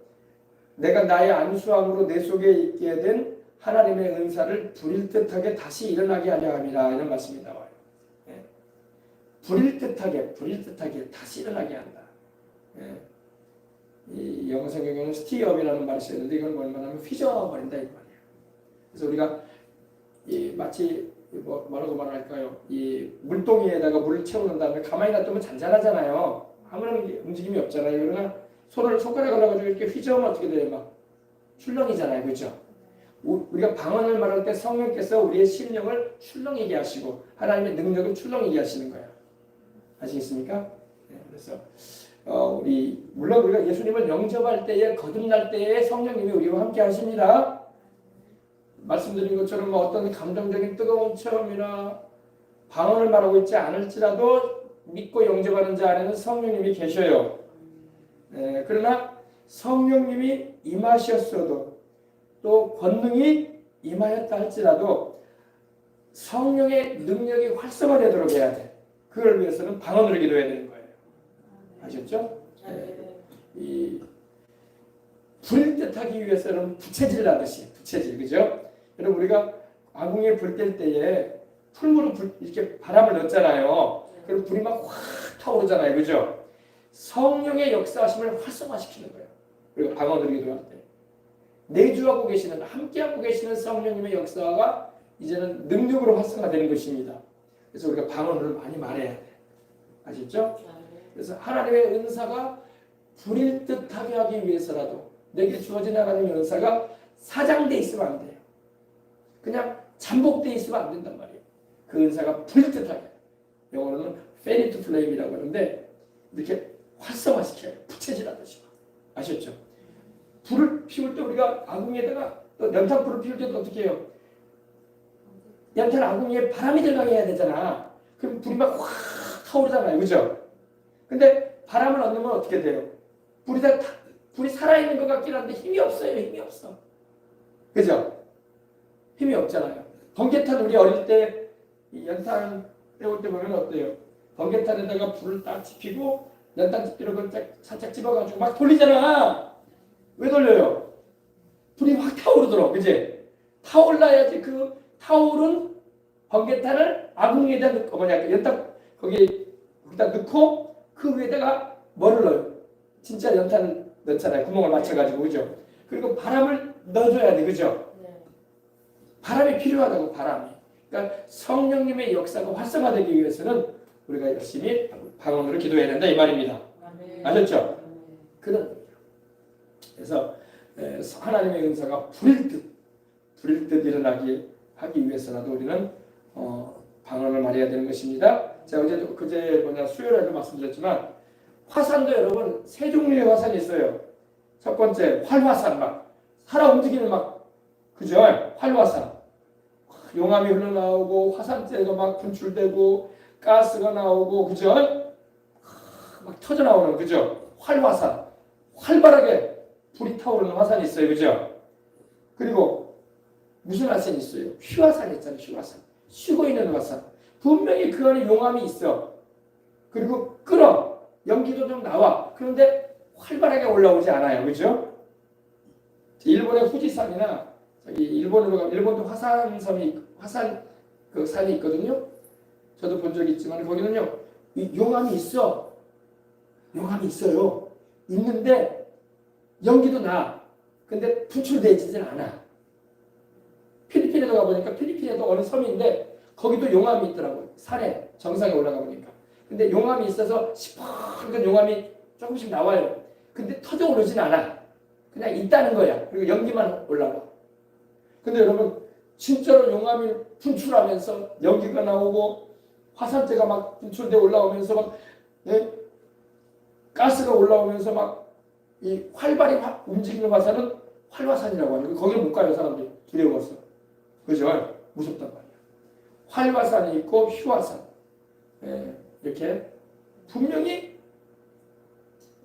내가 나의 안수함으로 내 속에 있게 된 하나님의 은사를 불일 듯하게 다시 일어나게 하려 함이라. 이런 말씀이 나와요. 네. 불일 듯하게 다시 일어나게 한다. 네. 이 영어 성경에는 스티업이라는 말이 쓰였는데 이건 뭐냐면 휘저어버린다 이 말이에요. 그래서 우리가 마치 뭐라고 말할까요? 이 물동이에다가 물을 채우는 다음에 가만히 놔두면 잔잔하잖아요. 아무런 움직임이 없잖아요. 그러나 손가락을 넣어가지고 이렇게 휘저으면 어떻게 돼요? 막 출렁이잖아요, 그렇죠? 우리가 방언을 말할 때 성령께서 우리의 심령을 출렁이게 하시고 하나님의 능력을 출렁이게 하시는 거예요. 아시겠습니까? 네, 그래서 물론 우리가 예수님을 영접할 때에 거듭날 때에 성령님이 우리와 함께 하십니다. 말씀드린 것처럼 뭐 어떤 감정적인 뜨거운 체험이나 방언을 말하고 있지 않을지라도 믿고 영접하는 자 안에는 성령님이 계셔요. 네, 그러나 성령님이 임하셨어도 또 권능이 임하였다 할지라도 성령의 능력이 활성화되도록 해야 돼. 그걸 위해서는 방언으로 기도해야 되는 거예요. 아셨죠? 네. 이 불 듯하기 위해서는 부채질 하듯이 부채질, 그죠? 여러분 우리가 아궁이에 불 뗄 때에 풀무로 이렇게 바람을 넣잖아요. 그럼 불이 막 확 타오르잖아요, 그죠? 성령의 역사하심을 활성화시키는 거예요. 우리가 방언으로 기도할 때 내주하고 계시는, 함께하고 계시는 성령님의 역사가 이제는 능력으로 활성화되는 것입니다. 그래서 우리가 방언을 많이 말해야 돼. 아시죠? 그래서 하나님의 은사가 불일 듯하게 하기 위해서라도 내게 주어져 나가는 은사가 사장돼 있으면 안 돼요. 그냥 잠복돼 있으면 안 된단 말이에요. 그 은사가 불일 듯하게. 영어로는 fan it to flame이라고 하는데 이렇게 활성화시켜요. 부채질하듯이. 아셨죠? 불을 피울 때 우리가 아궁이에다가 또 연탄불을 피울 때도 어떻게 해요? 연탄 아궁이에 바람이 들어가게 해야 되잖아. 그럼 불이 막 확 타오르잖아요. 그죠? 근데 바람을 안 넣으면 어떻게 돼요? 불이 살아있는 것 같긴 한데 힘이 없어요. 힘이 없어. 그죠? 힘이 없잖아요. 번개탄 우리 어릴 때 연탄 때울 때 보면 어때요? 번개탄에다가 불을 딱 지피고 연탄 집기로 살짝 집어가지고 막 돌리잖아. 왜 돌려요? 불이 확 타오르도록, 그지? 타올라야지 그 타오른 번개탄을 아궁이에다 넣고, 연탄 거기다 넣고 그 위에다가 뭐를 넣어요? 진짜 연탄을 넣잖아요. 구멍을 맞춰가지고, 그죠? 그리고 바람을 넣어줘야 돼, 그죠? 바람이 필요하다고, 바람이. 그러니까 성령님의 역사가 활성화되기 위해서는 우리가 열심히 방언으로 기도해야 된다 이 말입니다. 아셨죠? 그래서 하나님의 은사가 불일 듯 일어나게 하기 위해서라도 우리는 방언을 말해야 되는 것입니다. 제가 그제 수요일에도 말씀드렸지만 화산도 여러분 세 종류의 화산이 있어요. 첫 번째 활화산, 막 살아 움직이는 그죠? 활화산. 용암이 흘러나오고 화산재가 막 분출되고 가스가 나오고, 그죠? 막 터져 나오는, 그죠? 활화산. 활발하게 불이 타오르는 화산이 있어요, 그죠? 그리고 무슨 화산이 있어요? 휘화산이 있잖아요, 휘화산. 쉬고 있는 화산. 분명히 그 안에 용암이 있어. 그리고 끓어. 연기도 좀 나와. 그런데 활발하게 올라오지 않아요, 그죠? 일본의 후지산이나 일본으로 가면 일본도 화산 그 산이 있거든요. 저도 본 적이 있지만 거기는요 용암이 있어. 용암이 있어요. 있는데 연기도 나. 근데 분출되지는 않아. 필리핀에도 가보니까 필리핀에도 어느 섬인데 거기도 용암이 있더라고요. 산에 정상에 올라가 보니까. 근데 용암이 있어서 시퍼런 용암이 조금씩 나와요. 근데 터져 오르진 않아. 그냥 있다는 거야. 그리고 연기만 올라와. 근데 여러분 진짜로 용암이 분출하면서 연기가 나오고 화산재가 막 분출돼 올라오면서 막 가스가 올라오면서 막 이 활발히 움직이는 화산은 활화산이라고 하는 거예요. 거기를 못 가요 사람들이. 두려워서. 그죠? 무섭단 말이야. 활화산이 있고 휘화산. 이렇게 분명히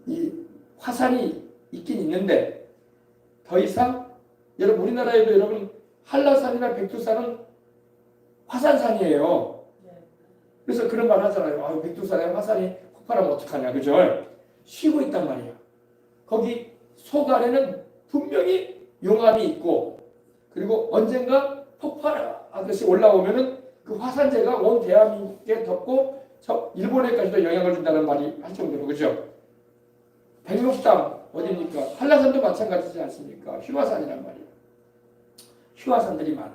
이 화산이 있긴 있는데 더 이상 여러분 우리나라에도 여러분 한라산이나 백두산은 화산산이에요. 그래서 그런 말 하잖아요. 백두산에 화산이 폭발하면 어떡하냐, 그죠? 쉬고 있단 말이야. 거기 속 안에는 분명히 용암이 있고 그리고 언젠가 폭발하듯이 올라오면은 그 화산재가 온 대한민국에 덮고 저 일본에까지도 영향을 준다는 말이 할 정도로, 그죠? 백록담 어디입니까? 한라산도 마찬가지지 않습니까? 휘화산이란 말이에요. 휘화산들이 많아.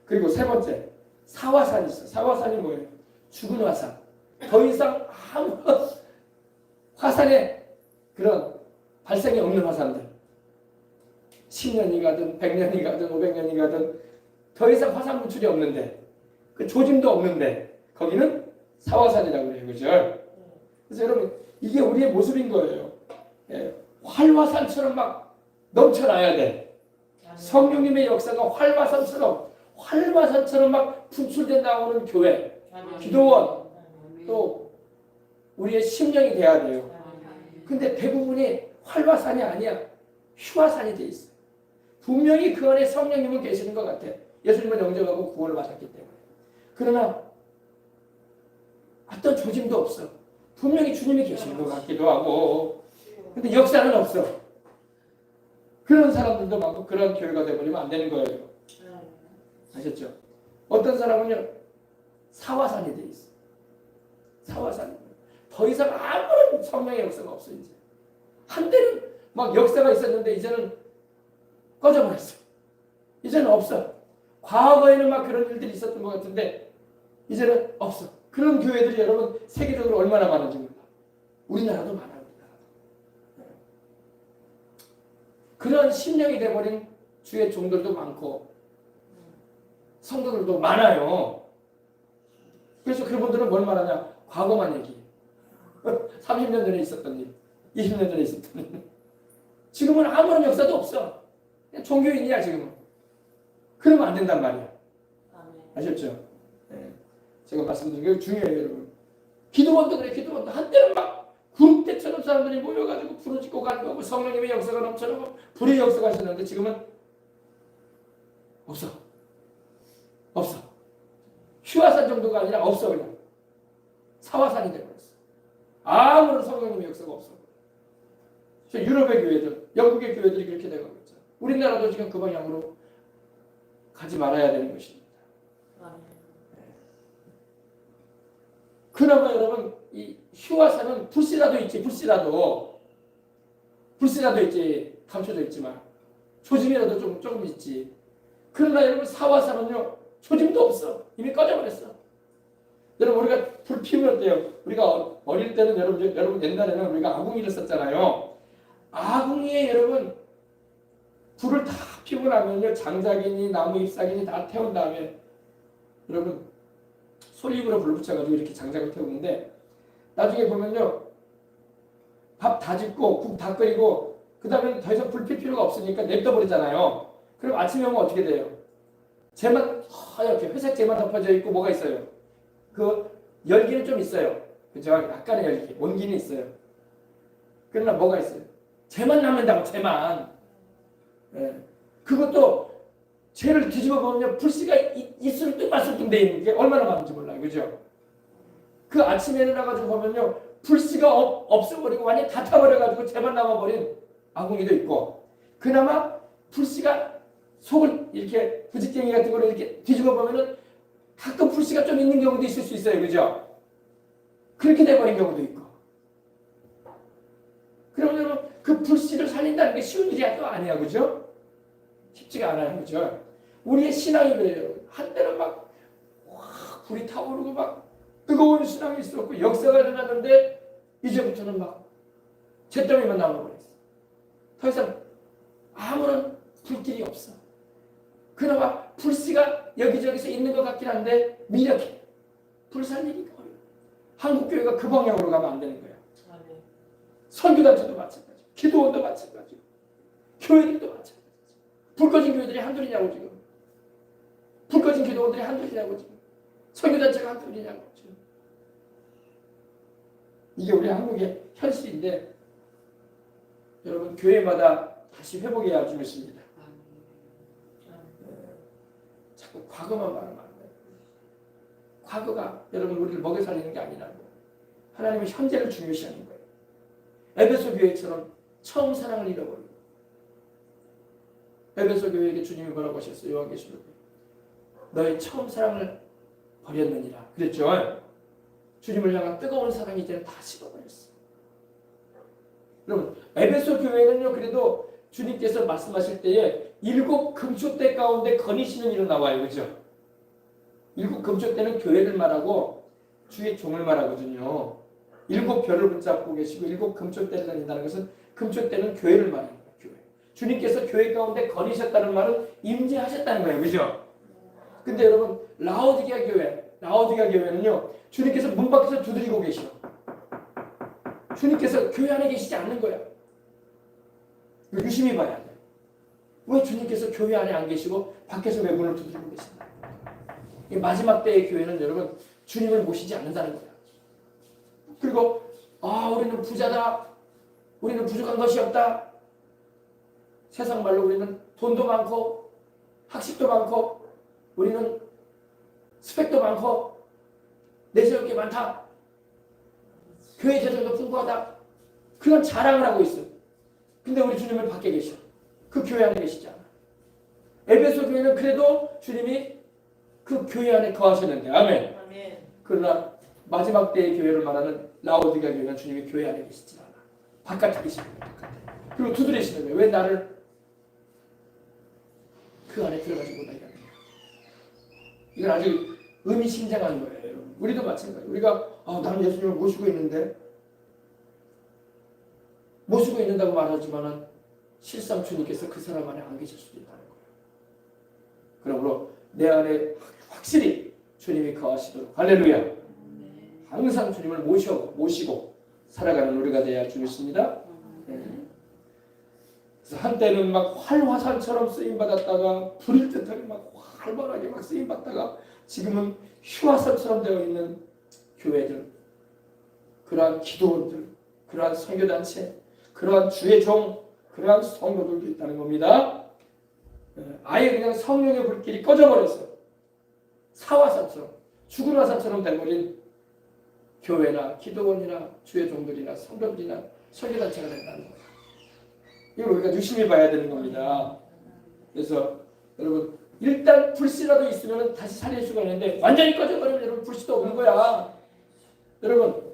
그리고 세 번째 사화산이 있어. 사화산이 뭐예요? 죽은 화산. 더 이상 아무 화산에 그런 발생이 없는 화산들. 10년이 가든 100년이 가든 500년이 가든 더 이상 화산 분출이 없는데 그 조짐도 없는데 거기는 사화산이라고 그래요. 그죠? 그래서 여러분 이게 우리의 모습인 거예요. 활화산처럼 막 넘쳐나야 돼. 성령님의 역사가 활화산처럼 막 분출돼 나오는 교회, 기도원, 또 우리의 심령이 돼야 돼요. 근데 대부분이 활화산이 아니야. 휘화산이 돼 있어. 분명히 그 안에 성령님은 계시는 것 같아. 예수님을 영접하고 구원을 받았기 때문에. 그러나 어떤 조짐도 없어. 분명히 주님이 계시는 것 같기도 하고 근데 역사는 없어. 그런 사람들도 많고 그런 교회가 되어버리면 안 되는 거예요. 아셨죠? 어떤 사람은요 사화산이 돼 있어. 사화산. 더 이상 아무런 성령의 역사가 없어 이제. 한때는 막 역사가 있었는데 이제는 꺼져버렸어. 이제는 없어. 과거에는 막 그런 일들이 있었던 것 같은데 이제는 없어. 그런 교회들이 여러분 세계적으로 얼마나 많은지 몰라. 우리나라도 많아요. 그런 심령이 돼버린 주의 종들도 많고 성도들도 많아요. 그래서 그분들은 뭘 말하냐? 과거만 얘기해. 30년 전에 있었던 일, 20년 전에 있었던 일. 지금은 아무런 역사도 없어. 그냥 종교인이야 지금은. 그러면 안 된단 말이야. 아셨죠? 네. 제가 말씀드린 게 중요해요 여러분. 기도원도 그래. 기도원도 한때는 막 그룹대처럼 사람들이 모여가지고 부르짖고 가고 성령님의 역사가 넘쳐나고 불의 역사가 있었는데 지금은 없어. 없어. 휴화산 정도가 아니라 없어 그냥. 사화산이 되어버렸어. 아무런 성령님의 역사가 없어. 그래서 유럽의 교회들, 영국의 교회들이 그렇게 되고 있죠. 우리나라도 지금 그 방향으로 가지 말아야 되는 것입니다. 그나마 여러분 이 휴화산은 불씨라도 있지. 불씨라도 있지. 감춰져 있지만 조짐이라도 조금 있지. 그러나 여러분 사화산은요 조짐도 없어. 이미 꺼져버렸어. 여러분 우리가 불 피우면 어때요? 우리가 어릴 때는 여러분 옛날에는 우리가 아궁이를 썼잖아요. 아궁이에 여러분 불을 다 피우고 나면요 장작이니 나무 잎사귀니 다 태운 다음에 여러분 솔잎으로 불 붙여가지고 이렇게 장작을 태우는데 나중에 보면요 밥 다 짓고 국 다 끓이고 그 다음에 더 이상 불 필 필요가 없으니까 냅둬 버리잖아요. 그럼 아침에 오면 어떻게 돼요? 재만 하얗게 회색 재만 덮어져 있고 뭐가 있어요? 그 열기는 좀 있어요. 그죠? 약간의 열기, 온기는 있어요. 그러나 뭐가 있어요? 재만 남는다고 재만. 예. 그것도 재를 뒤집어 보면 불씨가 있을 뚱말씀 돼 있는 게 얼마나 많은지 몰라요. 그죠? 그 아침에 일어나가지고 보면요 불씨가 없어버리고 완전히 다 타버려가지고 재만 남아버린 아궁이도 있고 그나마 불씨가 속을 이렇게 부직갱이 같은 거를 이렇게 뒤집어 보면은 가끔 불씨가 좀 있는 경우도 있을 수 있어요. 그죠? 그렇게 돼버린 경우도 있고. 그러면 그 불씨를 살린다는 게 쉬운 일이 또 아니야. 그죠? 쉽지가 않아요. 그죠? 우리의 신앙이 그래요. 한때는 막 불이 타오르고 막 뜨거운 신앙이 있었고 역사가 일어났는데 이제부터는 막 잿더미만 남아버렸어. 더 이상 아무런 불길이 없어. 그나마 불씨가 여기저기서 있는 것 같긴 한데 미력해. 불살 일이 어려워. 한국교회가 그 방향으로 가면 안 되는 거야. 선교단체도 마찬가지고 기도원도 마찬가지고 교회들도 마찬가지고 불 꺼진 교회들이 한둘이냐고 지금. 불 꺼진 기도원들이 한둘이냐고 지금. 선교단체가 한둘이냐고 지금. 이게 우리 한국의 현실인데 여러분 교회마다 다시 회복해야 할 것입니다. 자꾸 과거만 말하면 안 돼요. 과거가 여러분 우리를 먹여 살리는 게 아니라고. 하나님은 현재를 중요시하는 거예요. 에베소 교회처럼 처음 사랑을 잃어버리고 에베소 교회에게 주님이 뭐라고 하셨어요? 요한계시록에 너의 처음 사랑을 버렸느니라 그랬죠. 주님을 향한 뜨거운 사랑이 이제는 다 식어버렸어. 여러분 에베소 교회는요 그래도 주님께서 말씀하실 때에 7 금초대 가운데 거니시는 일로 나와요. 그죠? 7 금초대는 교회를 말하고 주의 종을 말하거든요. 7 별을 붙잡고 계시고 7 금초대를 다닌다는 것은 금초대는 교회를 말합니다. 교회. 주님께서 교회 가운데 거니셨다는 말은 임재하셨다는 거예요. 그죠? 근데 여러분 라오디게아 교회는요 주님께서 문 밖에서 두드리고 계셔. 주님께서 교회 안에 계시지 않는 거야. 유심히 봐야 돼. 왜 주님께서 교회 안에 안 계시고 밖에서 왜 문을 두드리고 계신가? 이 마지막 때의 교회는 여러분 주님을 모시지 않는다는 거야. 그리고 우리는 부자다. 우리는 부족한 것이 없다. 세상 말로 우리는 돈도 많고 학식도 많고 우리는 스펙도 많고 내세울 게 많다. 교회 재정도 풍부하다. 그런 자랑을 하고 있어. 근데 우리 주님은 밖에 계셔. 그 교회 안에 계시지 않아. 에베소 교회는 그래도 주님이 그 교회 안에 거하셨는데, 아멘. 그러나 마지막 때의 교회를 말하는 라오디게아 교회는 주님이 교회 안에 계시지 않아. 바깥에 계십니다. 바깥에. 그리고 두드리시는 거예요. 왜 나를 그 안에 들어가지 못하게 하느냐. 이건 아주 의미심장한 거예요, 여러분. 우리도 마찬가지예요. 우리가 나는 예수님을 모시고 있는데, 모시고 있는다고 말하지만은 실상 주님께서 그 사람 안에 안 계실 수도 있다는 거예요. 그러므로 내 안에 확실히 주님이 거하시도록, 할렐루야. 항상 주님을 모시고 살아가는 우리가 되어야 주겠습니다. 그래서 한때는 막 활화산처럼 쓰임받았다가 불일 듯하게 막 활발하게 막 쓰임받다가 지금은 휴화산처럼 되어 있는 교회들, 그러한 기도원들, 그러한 선교단체, 그러한 주의 종, 그러한 성도들도 있다는 겁니다. 아예 그냥 성령의 불길이 꺼져버렸어요. 사화산처럼, 죽은 화산처럼 돼버린 교회나 기도원이나 주의 종들이나 성도들이나 선교단체가 된다는 거예요. 이걸 우리가 유심히 봐야 되는 겁니다. 그래서 여러분, 일단 불씨라도 있으면 다시 살릴 수가 있는데 완전히 꺼져버리면 여러분 불씨도 없는 거야. 여러분,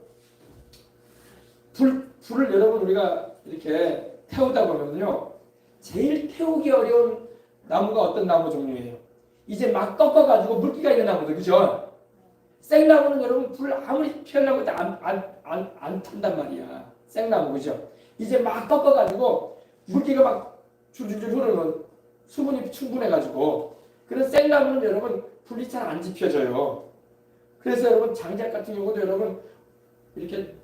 불을 여러분 우리가 이렇게 태우다 보면요, 제일 태우기 어려운 나무가 어떤 나무 종류예요? 이제 막 꺾어가지고 물기가 있는 나무들, 그죠? 생나무는 여러분 불 아무리 피우려고 해도 안 탄단 말이야. 생나무, 그죠? 이제 막 꺾어가지고 물기가 막 줄줄줄 흐르면 수분이 충분해가지고, 그런 생나무는 여러분 불이 잘 안 지펴져요. 그래서 여러분 장작 같은 경우도 여러분 이렇게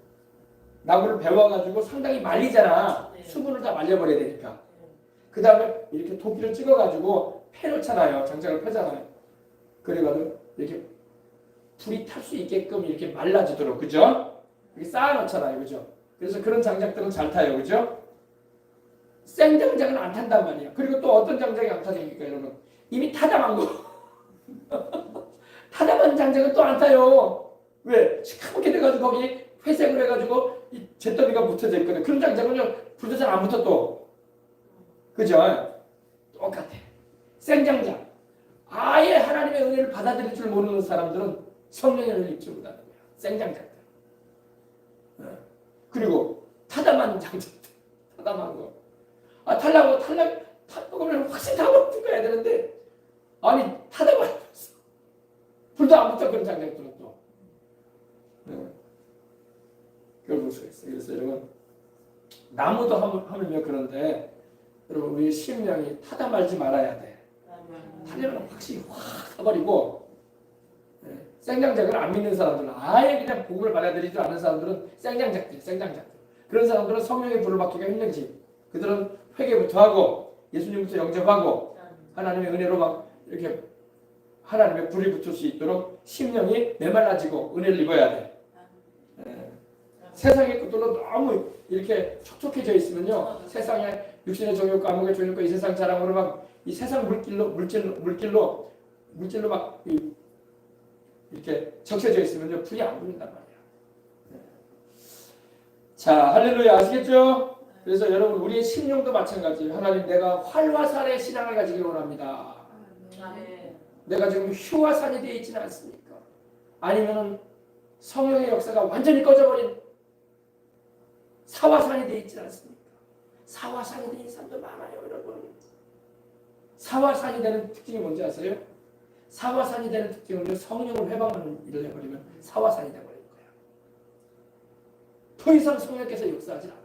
나무를 베워가지고 상당히 말리잖아. 수분을 다 말려버려야 되니까. 그 다음에 이렇게 도끼를 찍어가지고 패놓잖아요. 장작을 펴잖아요. 그래가지고 이렇게 불이 탈 수 있게끔 이렇게 말라지도록, 그죠? 이렇게 쌓아놓잖아요, 그죠? 그래서 그런 장작들은 잘 타요, 그죠? 생장작은 안 탄단 말이야. 그리고 또 어떤 장작이 안 타니까 여러분, 이미 타담한 거. 타담한 장작은 또 안 타요. 왜? 시커멓게 돼가지고 거기 회색으로 해가지고 이 잿더미가 묻혀져 있거든. 그런 장작은요, 불도 잘 안 붙어 또. 그죠? 똑같아. 생장작. 아예 하나님의 은혜를 받아들일 줄 모르는 사람들은 성령의 은혜를 입지 못하는 거야. 생장작들. 그리고 타담한 장작들. 타담한 거. 탈락하면 확실히 다 붙어야 되는데, 아니, 타담한 거 없어. 불도 안 붙어, 그런 장작들은 또. 그걸 볼 수가 있어요. 그래서 여러분, 나무도 하물며 그런데, 여러분, 우리 심령이 타담하지 말아야 돼. 타려면 확실히 확 타버리고, 생장작을 안 믿는 사람들은, 아예 그냥 복음을 받아들이지 않는 사람들은 생장작들. 그런 사람들은 성령의 불을 받기가 힘든지, 그들은 회개부터 하고 예수님부터 영접하고 하나님의 은혜로 막 이렇게 하나님의 불이 붙을 수 있도록 심령이 메말라지고 은혜를 입어야 돼. 세상의 것들로 너무 이렇게 촉촉해져 있으면요, 세상에 육신의 정욕, 감옥의 정욕과 이 세상 자랑으로 막 이 세상 물길로 막 이렇게 적셔져 있으면요, 불이 안 붙는단 말이야. 자, 할렐루야, 아시겠죠? 그래서 여러분, 우리의 심령도 마찬가지예요. 하나님, 내가 활화산의 신앙을 가지기 원합니다. 내가 지금 휴화산이 되어 있지는 않습니까? 아니면 성령의 역사가 완전히 꺼져버린 사화산이 되어 있지는 않습니까? 사화산이 되는 사람도 많아요, 여러분. 사화산이 되는 특징이 뭔지 아세요? 사화산이 되는 특징은 성령을 회방하는 일을 해버리면 사화산이 되어버리는 거예요. 더 이상 성령께서 역사하지 않아요.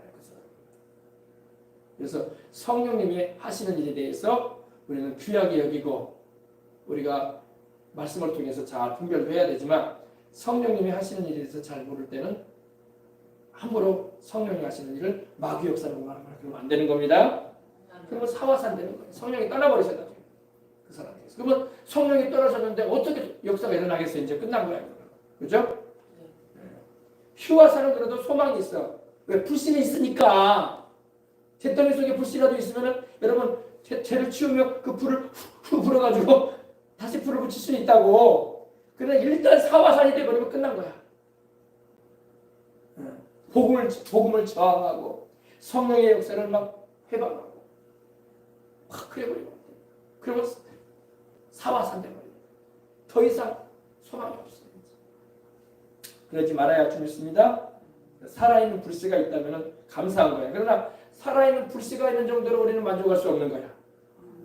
그래서 성령님이 하시는 일에 대해서 우리는 귀하게 여기고, 우리가 말씀을 통해서 잘 분별도 해야 되지만, 성령님이 하시는 일에 대해서 잘 모를 때는 함부로 성령이 하시는 일을 마귀 역사라고 말하면 그러면 안 되는 겁니다. 그러면 사화산 되는 거예요. 성령이 떠나버리셨다. 그 사람에게서. 그러면 성령이 떨어졌는데 어떻게 역사가 일어나겠어요? 이제 끝난 거예요. 그죠? 휴화산은 그래도 소망이 있어. 왜? 불신이 있으니까. 잿더미 속에 불씨라도 있으면 여러분, 죄를 치우며 그 불을 후 불어가지고 다시 불을 붙일 수 있다고. 그러나 일단 사화산이 되어버리면 끝난 거야. 복음을 저항하고 성령의 역사를 막 회방하고 확 그래버리고 그리고 사화산돼버려요. 더 이상 소망이 없어요. 그러지 말아야 좀 있습니다. 살아있는 불씨가 있다면 감사한 거야. 그러나 살아있는 불씨가 있는 정도로 우리는 만족할 수 없는 거야.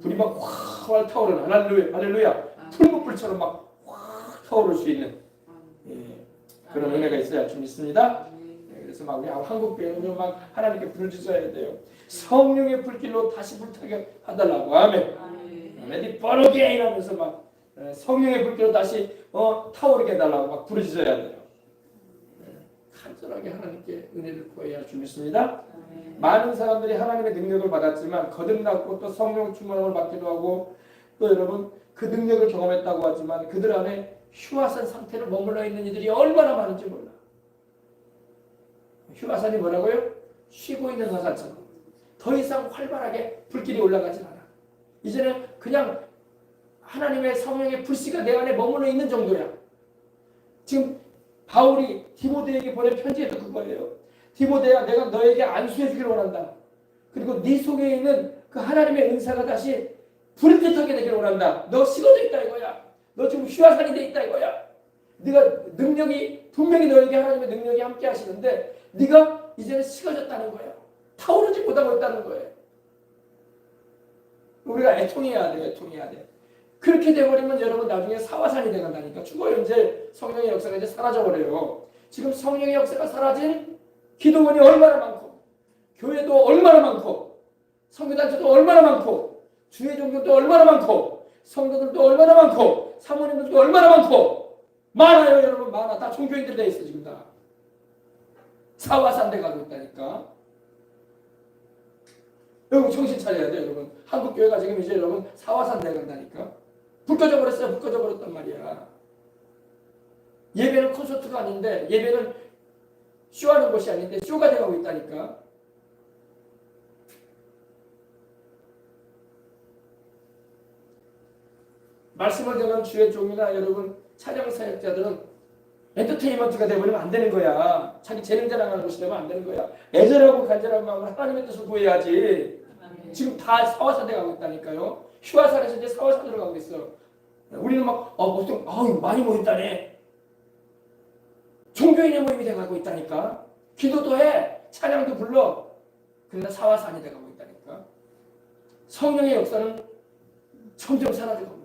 불이 막 확 타오르는 할렐루야, 할렐루야. 풀무불처럼 막 확 타오를 수 있는 그런 은혜가 있어야 좀 있습니다. 그래서 막 우리 한국 교회는 막 하나님께 부르짖어야 돼요. 성령의 불길로 다시 불타게 하달라고. 아멘. 아멘. 뻔하게 이러면서 막 성령의 불길로 다시 타오르게 해달라고 막 부르짖어야 돼요. 간절하게 하나님께 은혜를 구해야 좀 있습니다. 많은 사람들이 하나님의 능력을 받았지만 거듭났고 또 성령 충만함을 받기도 하고 또 여러분 그 능력을 경험했다고 하지만 그들 안에 휴화산 상태로 머물러 있는 이들이 얼마나 많은지 몰라. 휴화산이 뭐라고요? 쉬고 있는 화산처럼 더 이상 활발하게 불길이 올라가지 않아. 이제는 그냥 하나님의 성령의 불씨가 내 안에 머물러 있는 정도야. 지금 바울이 디모데에게 보낸 편지에도 그거예요. 디모데야, 내가 너에게 안수해 주기를 원한다. 그리고 네 속에 있는 그 하나님의 은사가 다시 불뜻하게 되기를 원한다. 너 식어져 있다 이거야. 너 지금 휴화산이 돼 있다 이거야. 네가 능력이 분명히 너에게 하나님의 능력이 함께 하시는데 네가 이제는 식어졌다는 거야. 타오르지 못하고 있다는 거예요. 우리가 애통해야 돼. 애통해야 돼. 그렇게 돼버리면 여러분 나중에 사화산이 돼간다니까. 죽어요. 이제 성령의 역사가 이제 사라져버려요. 지금 성령의 역사가 사라진 기도원이 얼마나 많고 교회도 얼마나 많고 선교단체도 얼마나 많고 주의 종교도 얼마나 많고 성도들도 얼마나 많고 사모님들도 얼마나 많고 많아요. 여러분 많아. 다 종교인들 돼 있어. 지금 다 사화산 돼가고 있다니까. 여러분 정신 차려야 돼요. 여러분 한국 교회가 지금 이제 여러분 사화산 돼간다니까. 불 꺼져 버렸어요. 불 꺼져 버렸단 말이야. 예배는 콘서트가 아닌데 예배는 쇼하는 것이 아닌데 쇼가 돼가고 있다니까. 말씀을 듣는 주의 종이나 여러분 찬양 사역자들은 엔터테인먼트가 되어버리면 안 되는 거야. 자기 재능 자랑하는 것이 되면 안 되는 거야. 애절하고 간절한 마음으로 하나님의 뜻을 구해야지. 지금 다 사화산 돼가고 있다니까요. 휴화산에서 이제 사화산으로 가고 있어. 우리는 막 보통 많이 모였다네. 종교인의 모임이 돼가고 있다니까. 기도도 해. 찬양도 불러. 그러나 사화산이 돼가고 있다니까. 성령의 역사는 점점 사라져가고 있다.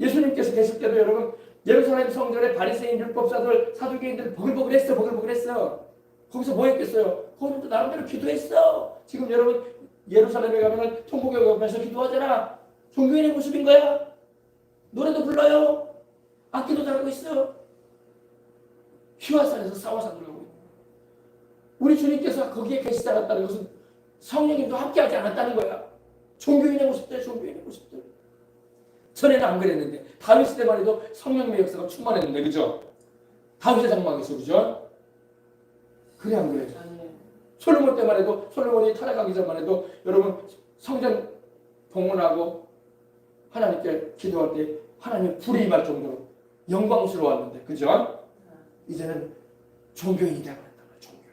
예수님께서 계실 때도 여러분 예루살렘 성전에 바리새인 율법사들 사두개인들 보글보글했어. 보글보글했어. 거기서 뭐 했겠어요? 거기도 나름대로 기도했어. 지금 여러분 예루살렘에 가면 통곡에 가면서 기도하잖아. 종교인의 모습인 거야. 노래도 불러요. 악기도 잘하고 있어. 휴화산에서 사화산으로 가고 있는 거야. 우리 주님께서 거기에 계시지 않았다는 것은 성령님도 함께하지 않았다는 거야. 종교인의 모습들, 종교인의 모습들. 전에는 안 그랬는데 다윗 시대만 해도 성령의 역사가 충만했는데 그죠? 다윗의 장막에서 그죠? 그래 안 그래? 솔로몬 때만 해도 솔로몬이 타락하기 전만 해도 여러분 성전 봉헌하고 하나님께 기도할 때 하나님의 불이 임할 정도로 영광스러웠는데 그죠? 이제는 종교인이 되어버렸단 말이야. 종교인.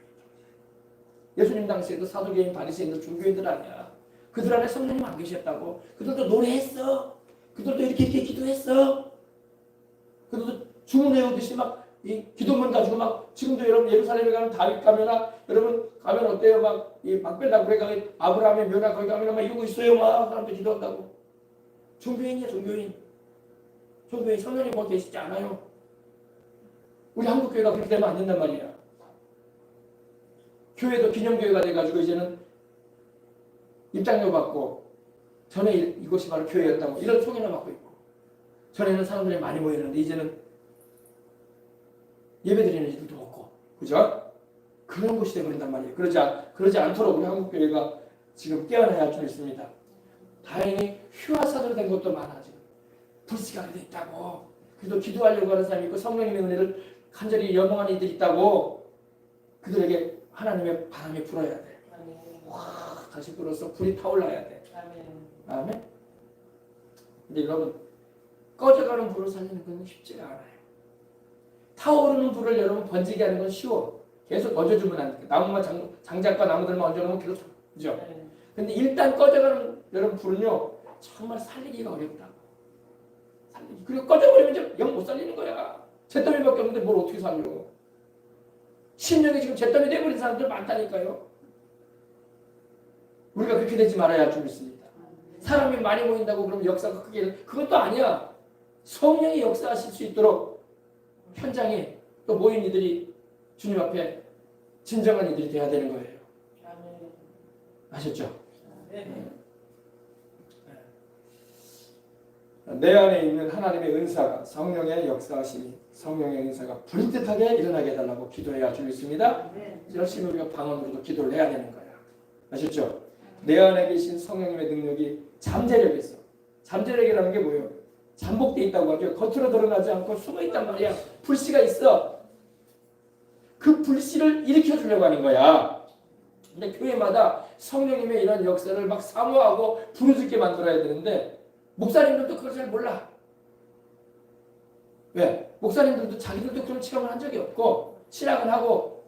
예수님 당시에도 사두개인 바리새인들 종교인들 아니야. 그들 안에 성령님 안 계셨다고. 그들도 노래했어. 그들도 이렇게 기도했어. 그들도 주문 외우듯이 막 이 기도문 가지고 막 지금도 여러분 예루살렘에 가면 다윗 가면아 여러분 가면 어때요? 막 이 막벨라브레 가면 아브라함의 묘나 거기 가면 막 이러고 있어요. 막 사람들 기도한다고. 종교인이야 종교인. 종교인 성령님 거기 계시지 않아요. 우리 한국 교회가 그렇게 되면 안 된단 말이야. 교회도 기념교회가 돼가지고 이제는 입장료 받고 전에 이곳이 바로 교회였다고 이런 소개나 받고 있고 전에는 사람들이 많이 모였는데 이제는 예배드리는 이들도 없고 그죠? 그런 곳이 되어버린단 말이에요. 그러지 않도록 우리 한국교회가 지금 깨어나야 할 줄 있습니다. 다행히 휴화산으로 된 것도 많아 지금. 불씨가 돼 있다고. 그래도 기도하려고 하는 사람이 있고 성령님의 은혜를 간절히 염원하는 이들이 있다고. 그들에게 하나님의 바람이 불어야 돼. 와, 다시 불어서 불이 타올라야 돼. 아멘. 근데 여러분 꺼져가는 불을 살리는 건 쉽지가 않아요. 타오르는 불을 여러분 번지게 하는 건 쉬워. 계속 얹어주면 안 돼. 나무만 장작과 나무들만 얹어놓으면 계속 그죠? 근데 일단 꺼져가는 여러분 불은요 정말 살리기가 어렵다. 살리기. 그리고 꺼져버리면 이제 영 못 살리는 거야. 잿더미밖에 없는데 뭘 어떻게 살려? 심령이 지금 잿더미 돼버린 사람들 많다니까요. 우리가 그렇게 되지 말아야 할 줄 믿습니다. 사람이 많이 모인다고 그러면 역사가 크게 그것도 아니야. 성령이 역사하실 수 있도록 현장에 또 모인 이들이 주님 앞에 진정한 이들이 돼야 되는 거예요. 아셨죠? 내 안에 있는 하나님의 은사가 성령의 역사하심이 성령의 은사가 불뜻하게 일어나게 해달라고 기도해야 줄 믿습니다. 열심히 우리가 방언으로도 기도를 해야 되는 거야. 아셨죠? 내 안에 계신 성령님의 능력이 잠재력이 있어. 잠재력이라는 게 뭐예요? 잠복돼 있다고 하죠. 겉으로 드러나지 않고 숨어 있단 말이야. 불씨가 있어. 그 불씨를 일으켜 주려고 하는 거야. 근데 교회마다 성령님의 이런 역사를 막 사모하고 부르짖게 만들어야 되는데 목사님들도 그걸 잘 몰라. 왜? 목사님들도 자기들도 그런 체험을 한 적이 없고 신학을 하고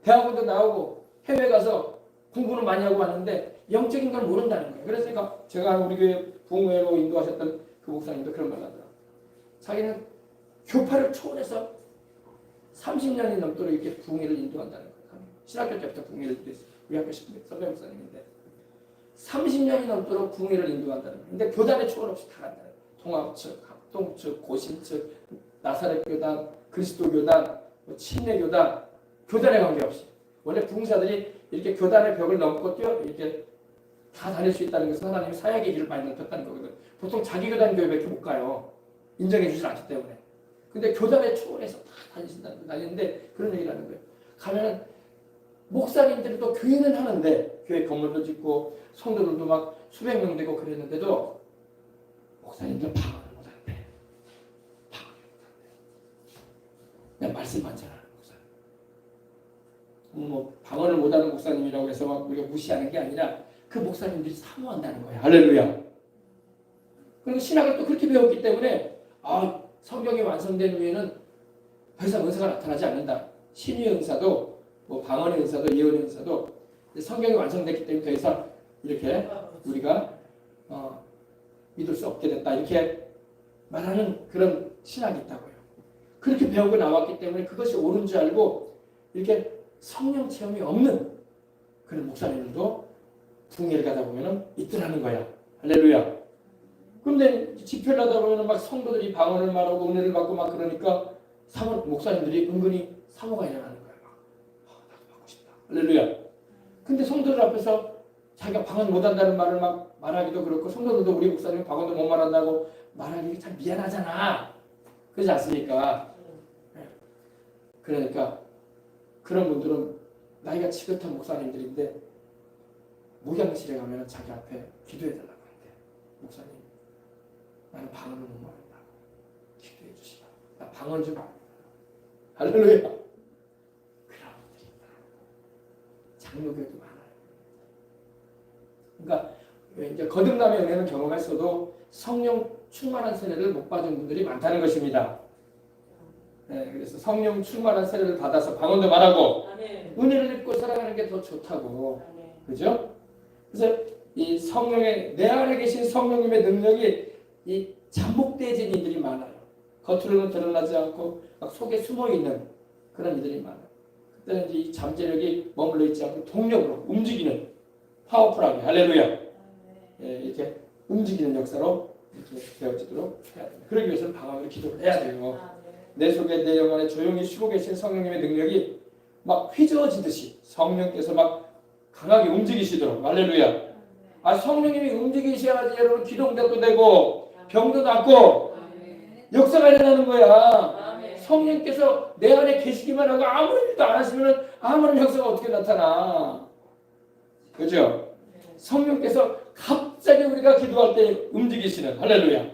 대학원도 나오고 해외 가서 공부는 많이 하고 왔는데 영적인 걸 모른다는 거예요. 그래서 제가 우리 교회 부흥회로 인도하셨던 그 목사님도 그런 말 하더라고요. 자기는 교파를 초월해서 30년이 넘도록 이렇게 부흥회를 인도한다는 거예요. 신학교 때부터 부흥회를 인도했어요. 우리 학교 선배 목사님인데 30년이 넘도록 부흥회를 인도한다는 거예요. 근데 교단의 초월 없이 다 간다는 거예요. 통합 측, 합동 측, 고신 측, 나사렛 교단, 그리스도 교단, 침례 교단, 교단에 관계없이 원래 부흥사들이 이렇게 교단의 벽을 넘고 뛰어 이렇게 다 다닐 수 있다는 것은 하나님이 사역의 길을 많이 넓혔다는 거거든. 보통 자기 교단 교회밖에 못 가요. 인정해 주지 않기 때문에. 근데 교단의 초월해서 다 다니는데 그런 얘기를 하는 거예요. 가면은 목사님들도 교회는 하는데 교회 건물도 짓고 성도들도 막 수백 명 되고 그랬는데도 목사님들 방언을 못한대. 방언을 못한대. 그냥 말씀만 잘하는 목사님. 뭐 방언을 못하는 목사님이라고 해서 막 우리가 무시하는 게 아니라 그 목사님들이 사모한다는 거야. 할렐루야. 그리고 신학을 또 그렇게 배웠기 때문에 성경이 완성된 후에는 더 이상 은사가 나타나지 않는다. 신유의 은사도 뭐 방언의 은사도 예언의 은사도 성경이 완성됐기 때문에 더 이상 이렇게 우리가 믿을 수 없게 됐다. 이렇게 말하는 그런 신학이 있다고요. 그렇게 배우고 나왔기 때문에 그것이 옳은 줄 알고 이렇게 성령 체험이 없는 그런 목사님들도 부흥회를 가다 보면 있더라는 거야. 할렐루야. 그런데 집회를 하다 보면 막 성도들이 방언을 말하고 은혜를 받고 막 그러니까 목사님들이 은근히 사모가 일어나는 거야. 나도 받고 싶다. 할렐루야. 근데 성도들 앞에서 자기가 방언 못한다는 말을 막 말하기도 그렇고 성도들도 우리 목사님 방언도 못 말한다고 말하기 참 미안하잖아. 그렇지 않습니까? 그러니까 그런 분들은 나이가 지긋한 목사님들인데 목양실에 가면 자기 앞에 기도해달라고 하는데 목사님 나는 방언을 못 말한다. 기도해 주시라. 나 방언 좀 할렐루야. 그런 분들이 있다. 장로교도 많아요. 그러니까 이제 거듭남의 은혜는 경험했어도 성령 충만한 세례를 못 받은 분들이 많다는 것입니다. 네, 그래서 성령 충만한 세례를 받아서 방언도 말하고 은혜를 입고 살아가는 게 더 좋다고. 그죠? 그래서 이 성령의 내 안에 계신 성령님의 능력이 이 잠복되어진 이들이 많아요. 겉으로는 드러나지 않고 막 속에 숨어 있는 그런 이들이 많아요. 그때는 이제 이 잠재력이 머물러 있지 않고 동력으로 움직이는 파워풀하게 할렐루야. 예, 이렇게 움직이는 역사로 이렇게 되어지도록 해야 됩니다. 그러기 위해서는 방언으로 기도를 해야 돼요. 내 속에 내 영혼에 조용히 쉬고 계신 성령님의 능력이 막 휘저어지듯이 성령께서 막 강하게 움직이시도록 할렐루야. 성령님이 움직이셔야지 여러분 기도응답도 되고 병도 낫고 역사가 일어나는 거야. 성령께서 내 안에 계시기만 하고 아무 일도 안 하시면 아무런 역사가 어떻게 나타나. 그죠? 성령께서 갑자기 우리가 기도할 때 움직이시는 할렐루야.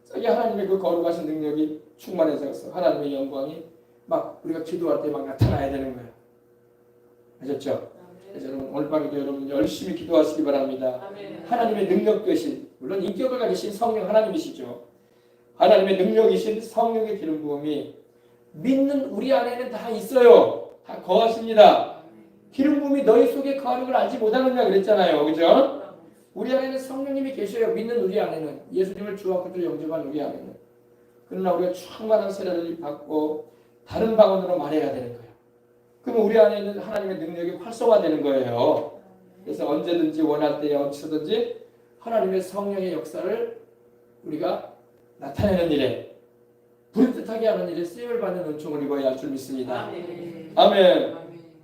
갑자기 하나님의 그 거룩하신 능력이 충만해져서 하나님의 영광이 막 우리가 기도할 때 막 나타나야 되는 거예요. 아셨죠? 그래서 여러분 오늘 밤에도 여러분 열심히 기도하시기 바랍니다. 하나님의 능력 되신 물론 인격을 가지신 성령 하나님이시죠. 하나님의 능력이신 성령의 기름 부음이 믿는 우리 안에는 다 있어요. 다 거하십니다. 기름 부음이 너희 속에 거하는 걸 알지 못하느냐 그랬잖아요. 그죠? 우리 안에는 성령님이 계셔요. 믿는 우리 안에는. 예수님을 주와 구주로 영접한 우리 안에는. 그러나 우리가 충만한 세례를 받고 다른 방언으로 말해야 되는 거예요. 그러면 우리 안에는 하나님의 능력이 활성화되는 거예요. 그래서 언제든지 원할 때에 어디서든지 하나님의 성령의 역사를 우리가 나타내는 일에 불뜻하게 하는 일에 쓰임을 받는 은총을 입어야 할 줄 믿습니다. 아멘.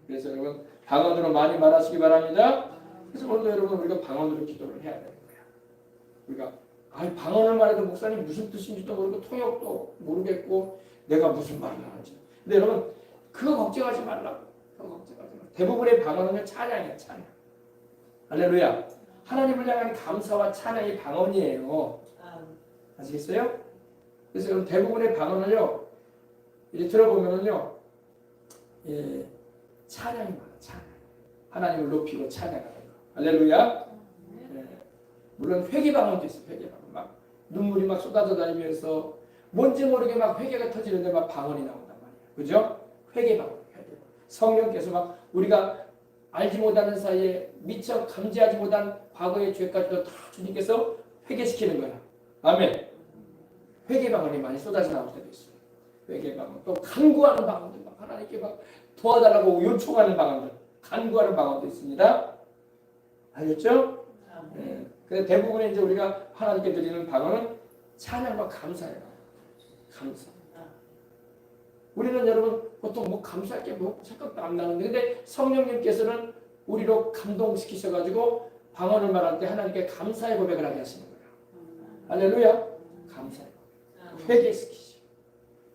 그래서 여러분 방언으로 많이 말하시기 바랍니다. 그래서 오늘도 여러분 우리가 방언으로 기도를 해야 되는 거야. 우리가 방언을 말해도 목사님 무슨 뜻인지도 모르고 통역도 모르겠고 내가 무슨 말을 하는지. 근데 여러분 그거 걱정하지 말라고. 그거 걱정하지 마. 대부분의 방언은 찬양이야, 찬양. 할렐루야. 하나님을 향한 감사와 찬양이 방언이에요. 아시겠어요? 그래서 여러분 대부분의 방언을요, 이제 들어보면은요, 예, 찬양이 많아, 찬양. 하나님을 높이고 찬양하는 거. 할렐루야. 예, 물론 회개 방언도 있어요, 회개 방언. 막 눈물이 막 쏟아져 다니면서 뭔지 모르게 막 회개가 터지는데 막 방언이 나온단 말이에요. 그죠? 회개 방언. 성령께서 막 우리가 알지 못하는 사이에 미처 감지하지 못한 과거의 죄까지도 다 주님께서 회개시키는 거야. 아멘. 회개 방언이 많이 쏟아져 나올 때도 있어요. 회개 방언. 또 간구하는 방언들, 막 하나님께 막 도와달라고 요청하는 방언들, 간구하는 방언도 있습니다. 알겠죠? 네. 그래서 대부분의 이제 우리가 하나님께 드리는 방언은 찬양과 감사예요. 감사. 우리는 여러분 보통 뭐 감사할 게 뭐 생각도 안 나는데, 근데 성령님께서는 우리로 감동시키셔가지고 방언을 말할 때 하나님께 감사의 고백을 하게 하시는 거예요. 할렐루야. 감사의 고백. 회개시키시고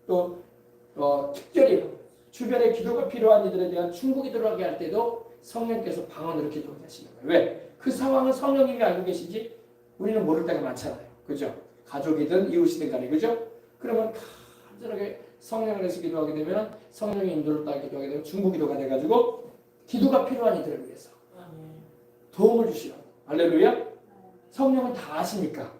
또 특별히 주변에 기도가 필요한 이들에 대한 충고 기도를 하게 할 때도 성령께서 방언으로 기도하게 하시는 거예요. 왜? 그 상황은 성령님이 알고 계시지 우리는 모를 때가 많잖아요. 그죠? 가족이든 이웃이든 간에. 그죠? 그러면 간절하게 성령을 해서 기도하게 되면 성령의 인도를 따라 기도하게 되면 중보기도가 돼가지고 기도가 필요한 이들을 위해서 도움을 주시라고. 할렐루야. 성령은 다 아시니까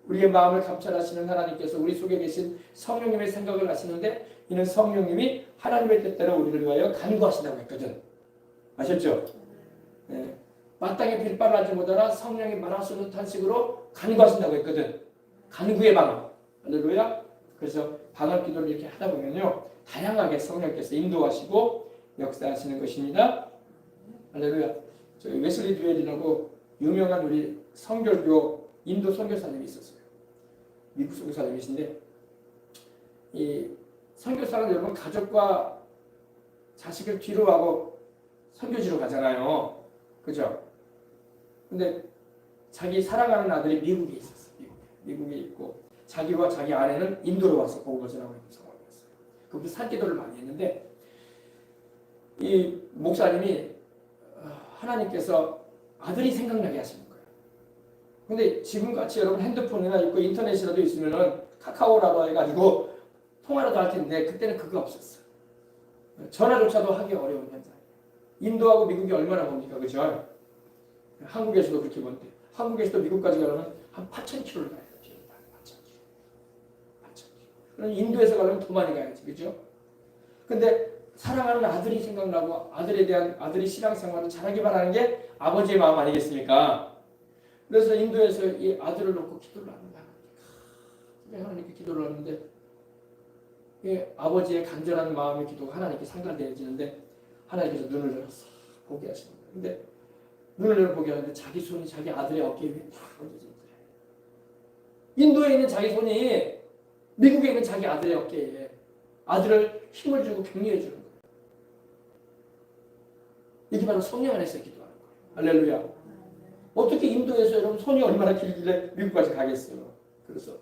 우리의 마음을 감찰하시는 하나님께서 우리 속에 계신 성령님의 생각을 아시는데 이는 성령님이 하나님의 뜻대로 우리를 위하여 간구하신다고 했거든. 아셨죠? 네. 마땅히 빌바를 하지 못하나 성령이 말할 수 없는 탄식으로 간구하신다고 했거든. 간구의 방언. 할렐루야. 그래서 방언 기도를 이렇게 하다 보면요, 다양하게 성령께서 인도하시고 역사하시는 것입니다. 할렐루야. 저희 웨슬리 듀엘이라고 유명한 우리 성결교 인도 선교사님이 있었어요. 미국 선교사님이신데, 이 선교사는 여러분 가족과 자식을 뒤로 하고 선교지로 가잖아요. 그죠? 근데 자기 사랑하는 아들이 미국에 있었어요. 미국에 있고 자기와 자기 아내는 인도로 와서 복음을 전하고 있는 상황이었어요. 그분도 산기도를 많이 했는데 이 목사님이 하나님께서 아들이 생각나게 하시는 거예요. 근데 지금같이 여러분 핸드폰이나 있고 인터넷이라도 있으면은 카카오라도 해가지고 통화라도 할 텐데 그때는 그거 없었어요. 전화조차도 하기 어려운 현장. 인도하고 미국이 얼마나 멉니까? 그죠? 한국에서도 그렇게 먼데 한국에서도 미국까지 가려면 한 8,000km를 가요. 그럼 인도에서 가려면 더 많이 가야지, 그죠? 근데 사랑하는 아들이 생각나고 아들에 대한 아들이 신앙생활을 잘하기 바라는 게 아버지의 마음 아니겠습니까? 그래서 인도에서 이 아들을 놓고 기도를 합니다. 하나님께 기도를 하는데 아버지의 간절한 마음의 기도가 하나님께 상달되어지는데 하나님께서 눈을 열었어 보게 하시는 거예요. 근데 눈을 열어 보게 하는데 자기 손이 자기 아들의 어깨 위에 탁 얹어진 거예요. 인도에 있는 자기 손이 미국에 있는 자기 아들의 어깨에 아들을 힘을 주고 격려해 주는 거예요. 이게 바로 성령 안에서 기도하는 거예요. 할렐루야. 어떻게 인도에서 여러분 손이 얼마나 길길래 미국까지 가겠어요? 그래서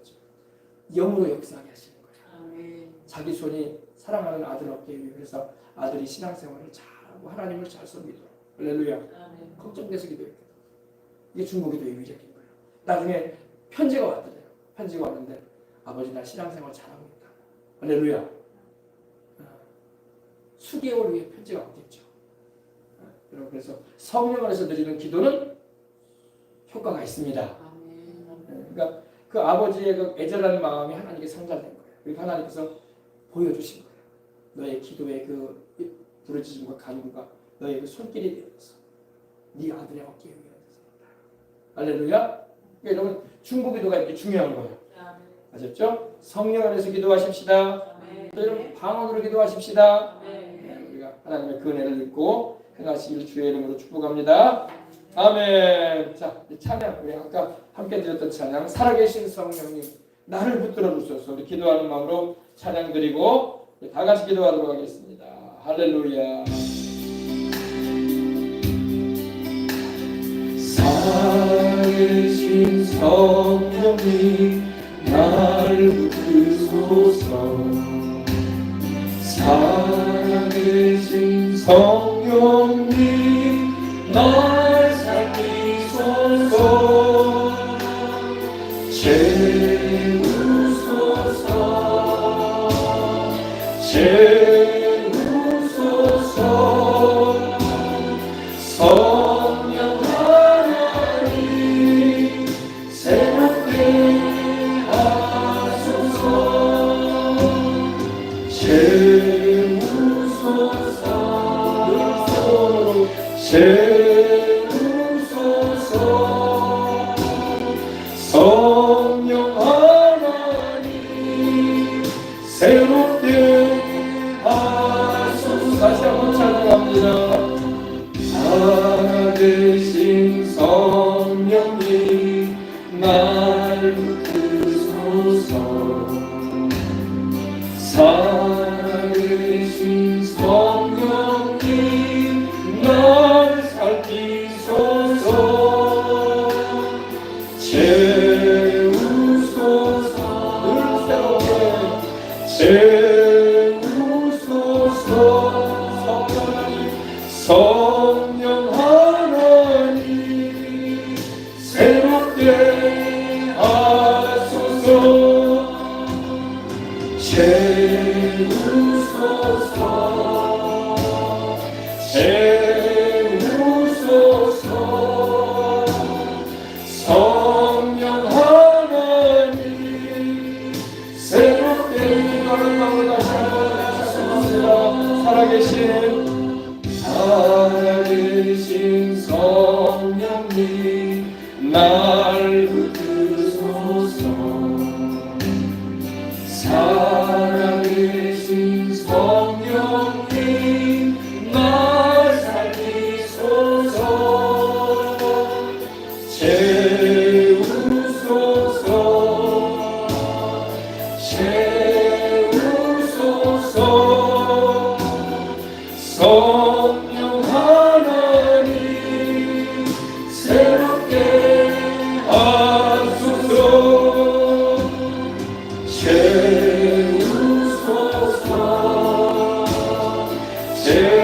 영으로 역사하게 하시는 거예요. 자기 손이 사랑하는 아들 어깨에 위에 그래서 아들이 신앙생활을 잘하고 하나님을 잘 섬기도록. 할렐루야. 걱정돼서 기도했거든. 이게 중보기도의 위력인 거예요. 나중에 편지가 왔더래요. 편지가 왔는데 아버지 나 신앙생활 잘하고 있다. 할렐루야. 수개월 후에 편지가 왔겠죠. 여러분 그래서 성령 안에서 드리는 기도는 효과가 있습니다. 그러니까 그 아버지의 그 애절한 마음이 하나님께 상달된 거예요. 그리고 하나님께서 보여주신 거예요. 너의 기도의 그 부르짖음과 간구가 너희 그 손길이 되어서 네 아들의 어깨에 위에 할렐루야. 여러분 중보기도가 이렇게 중요한 거예요. 아셨죠? 성령 안에서 기도하십시다. 여러분 방언으로 기도하십시다. 우리가 하나님의 그 은혜를 입고 행하시길 주의 이름으로 축복합니다. 아멘. 자, 찬양 우리 아까 함께 드렸던 찬양 살아계신 성령님 나를 붙들어 주소서 우리 기도하는 마음으로 찬양 드리고 다 같이 기도하도록 하겠습니다. 할렐루야. 살아계신 성령님 나를 붙드소서 살아계신 성령님 날 살피소서 채우소서 채우소서 성령 하나님 새롭게 채우소서 성령 하나님 새롭게 하소서 다시 한번 찬양합니다. 살아계신 성령님 나를 붙드소서 살아계신 성령님 날 살피소서 채우소서 늘 새롭게 채우소서 성령 하나님 새롭게 하소서 채우소서 채우소서 성령 하나님 새롭게 기도하는 마음을 다시 한번 시작합니다. 살아계신 성령님 날 붙드소서 살아계신 성령님 날 살피소서 채우소서 채우소서 성령 하나님 새롭게 하소서 채우소서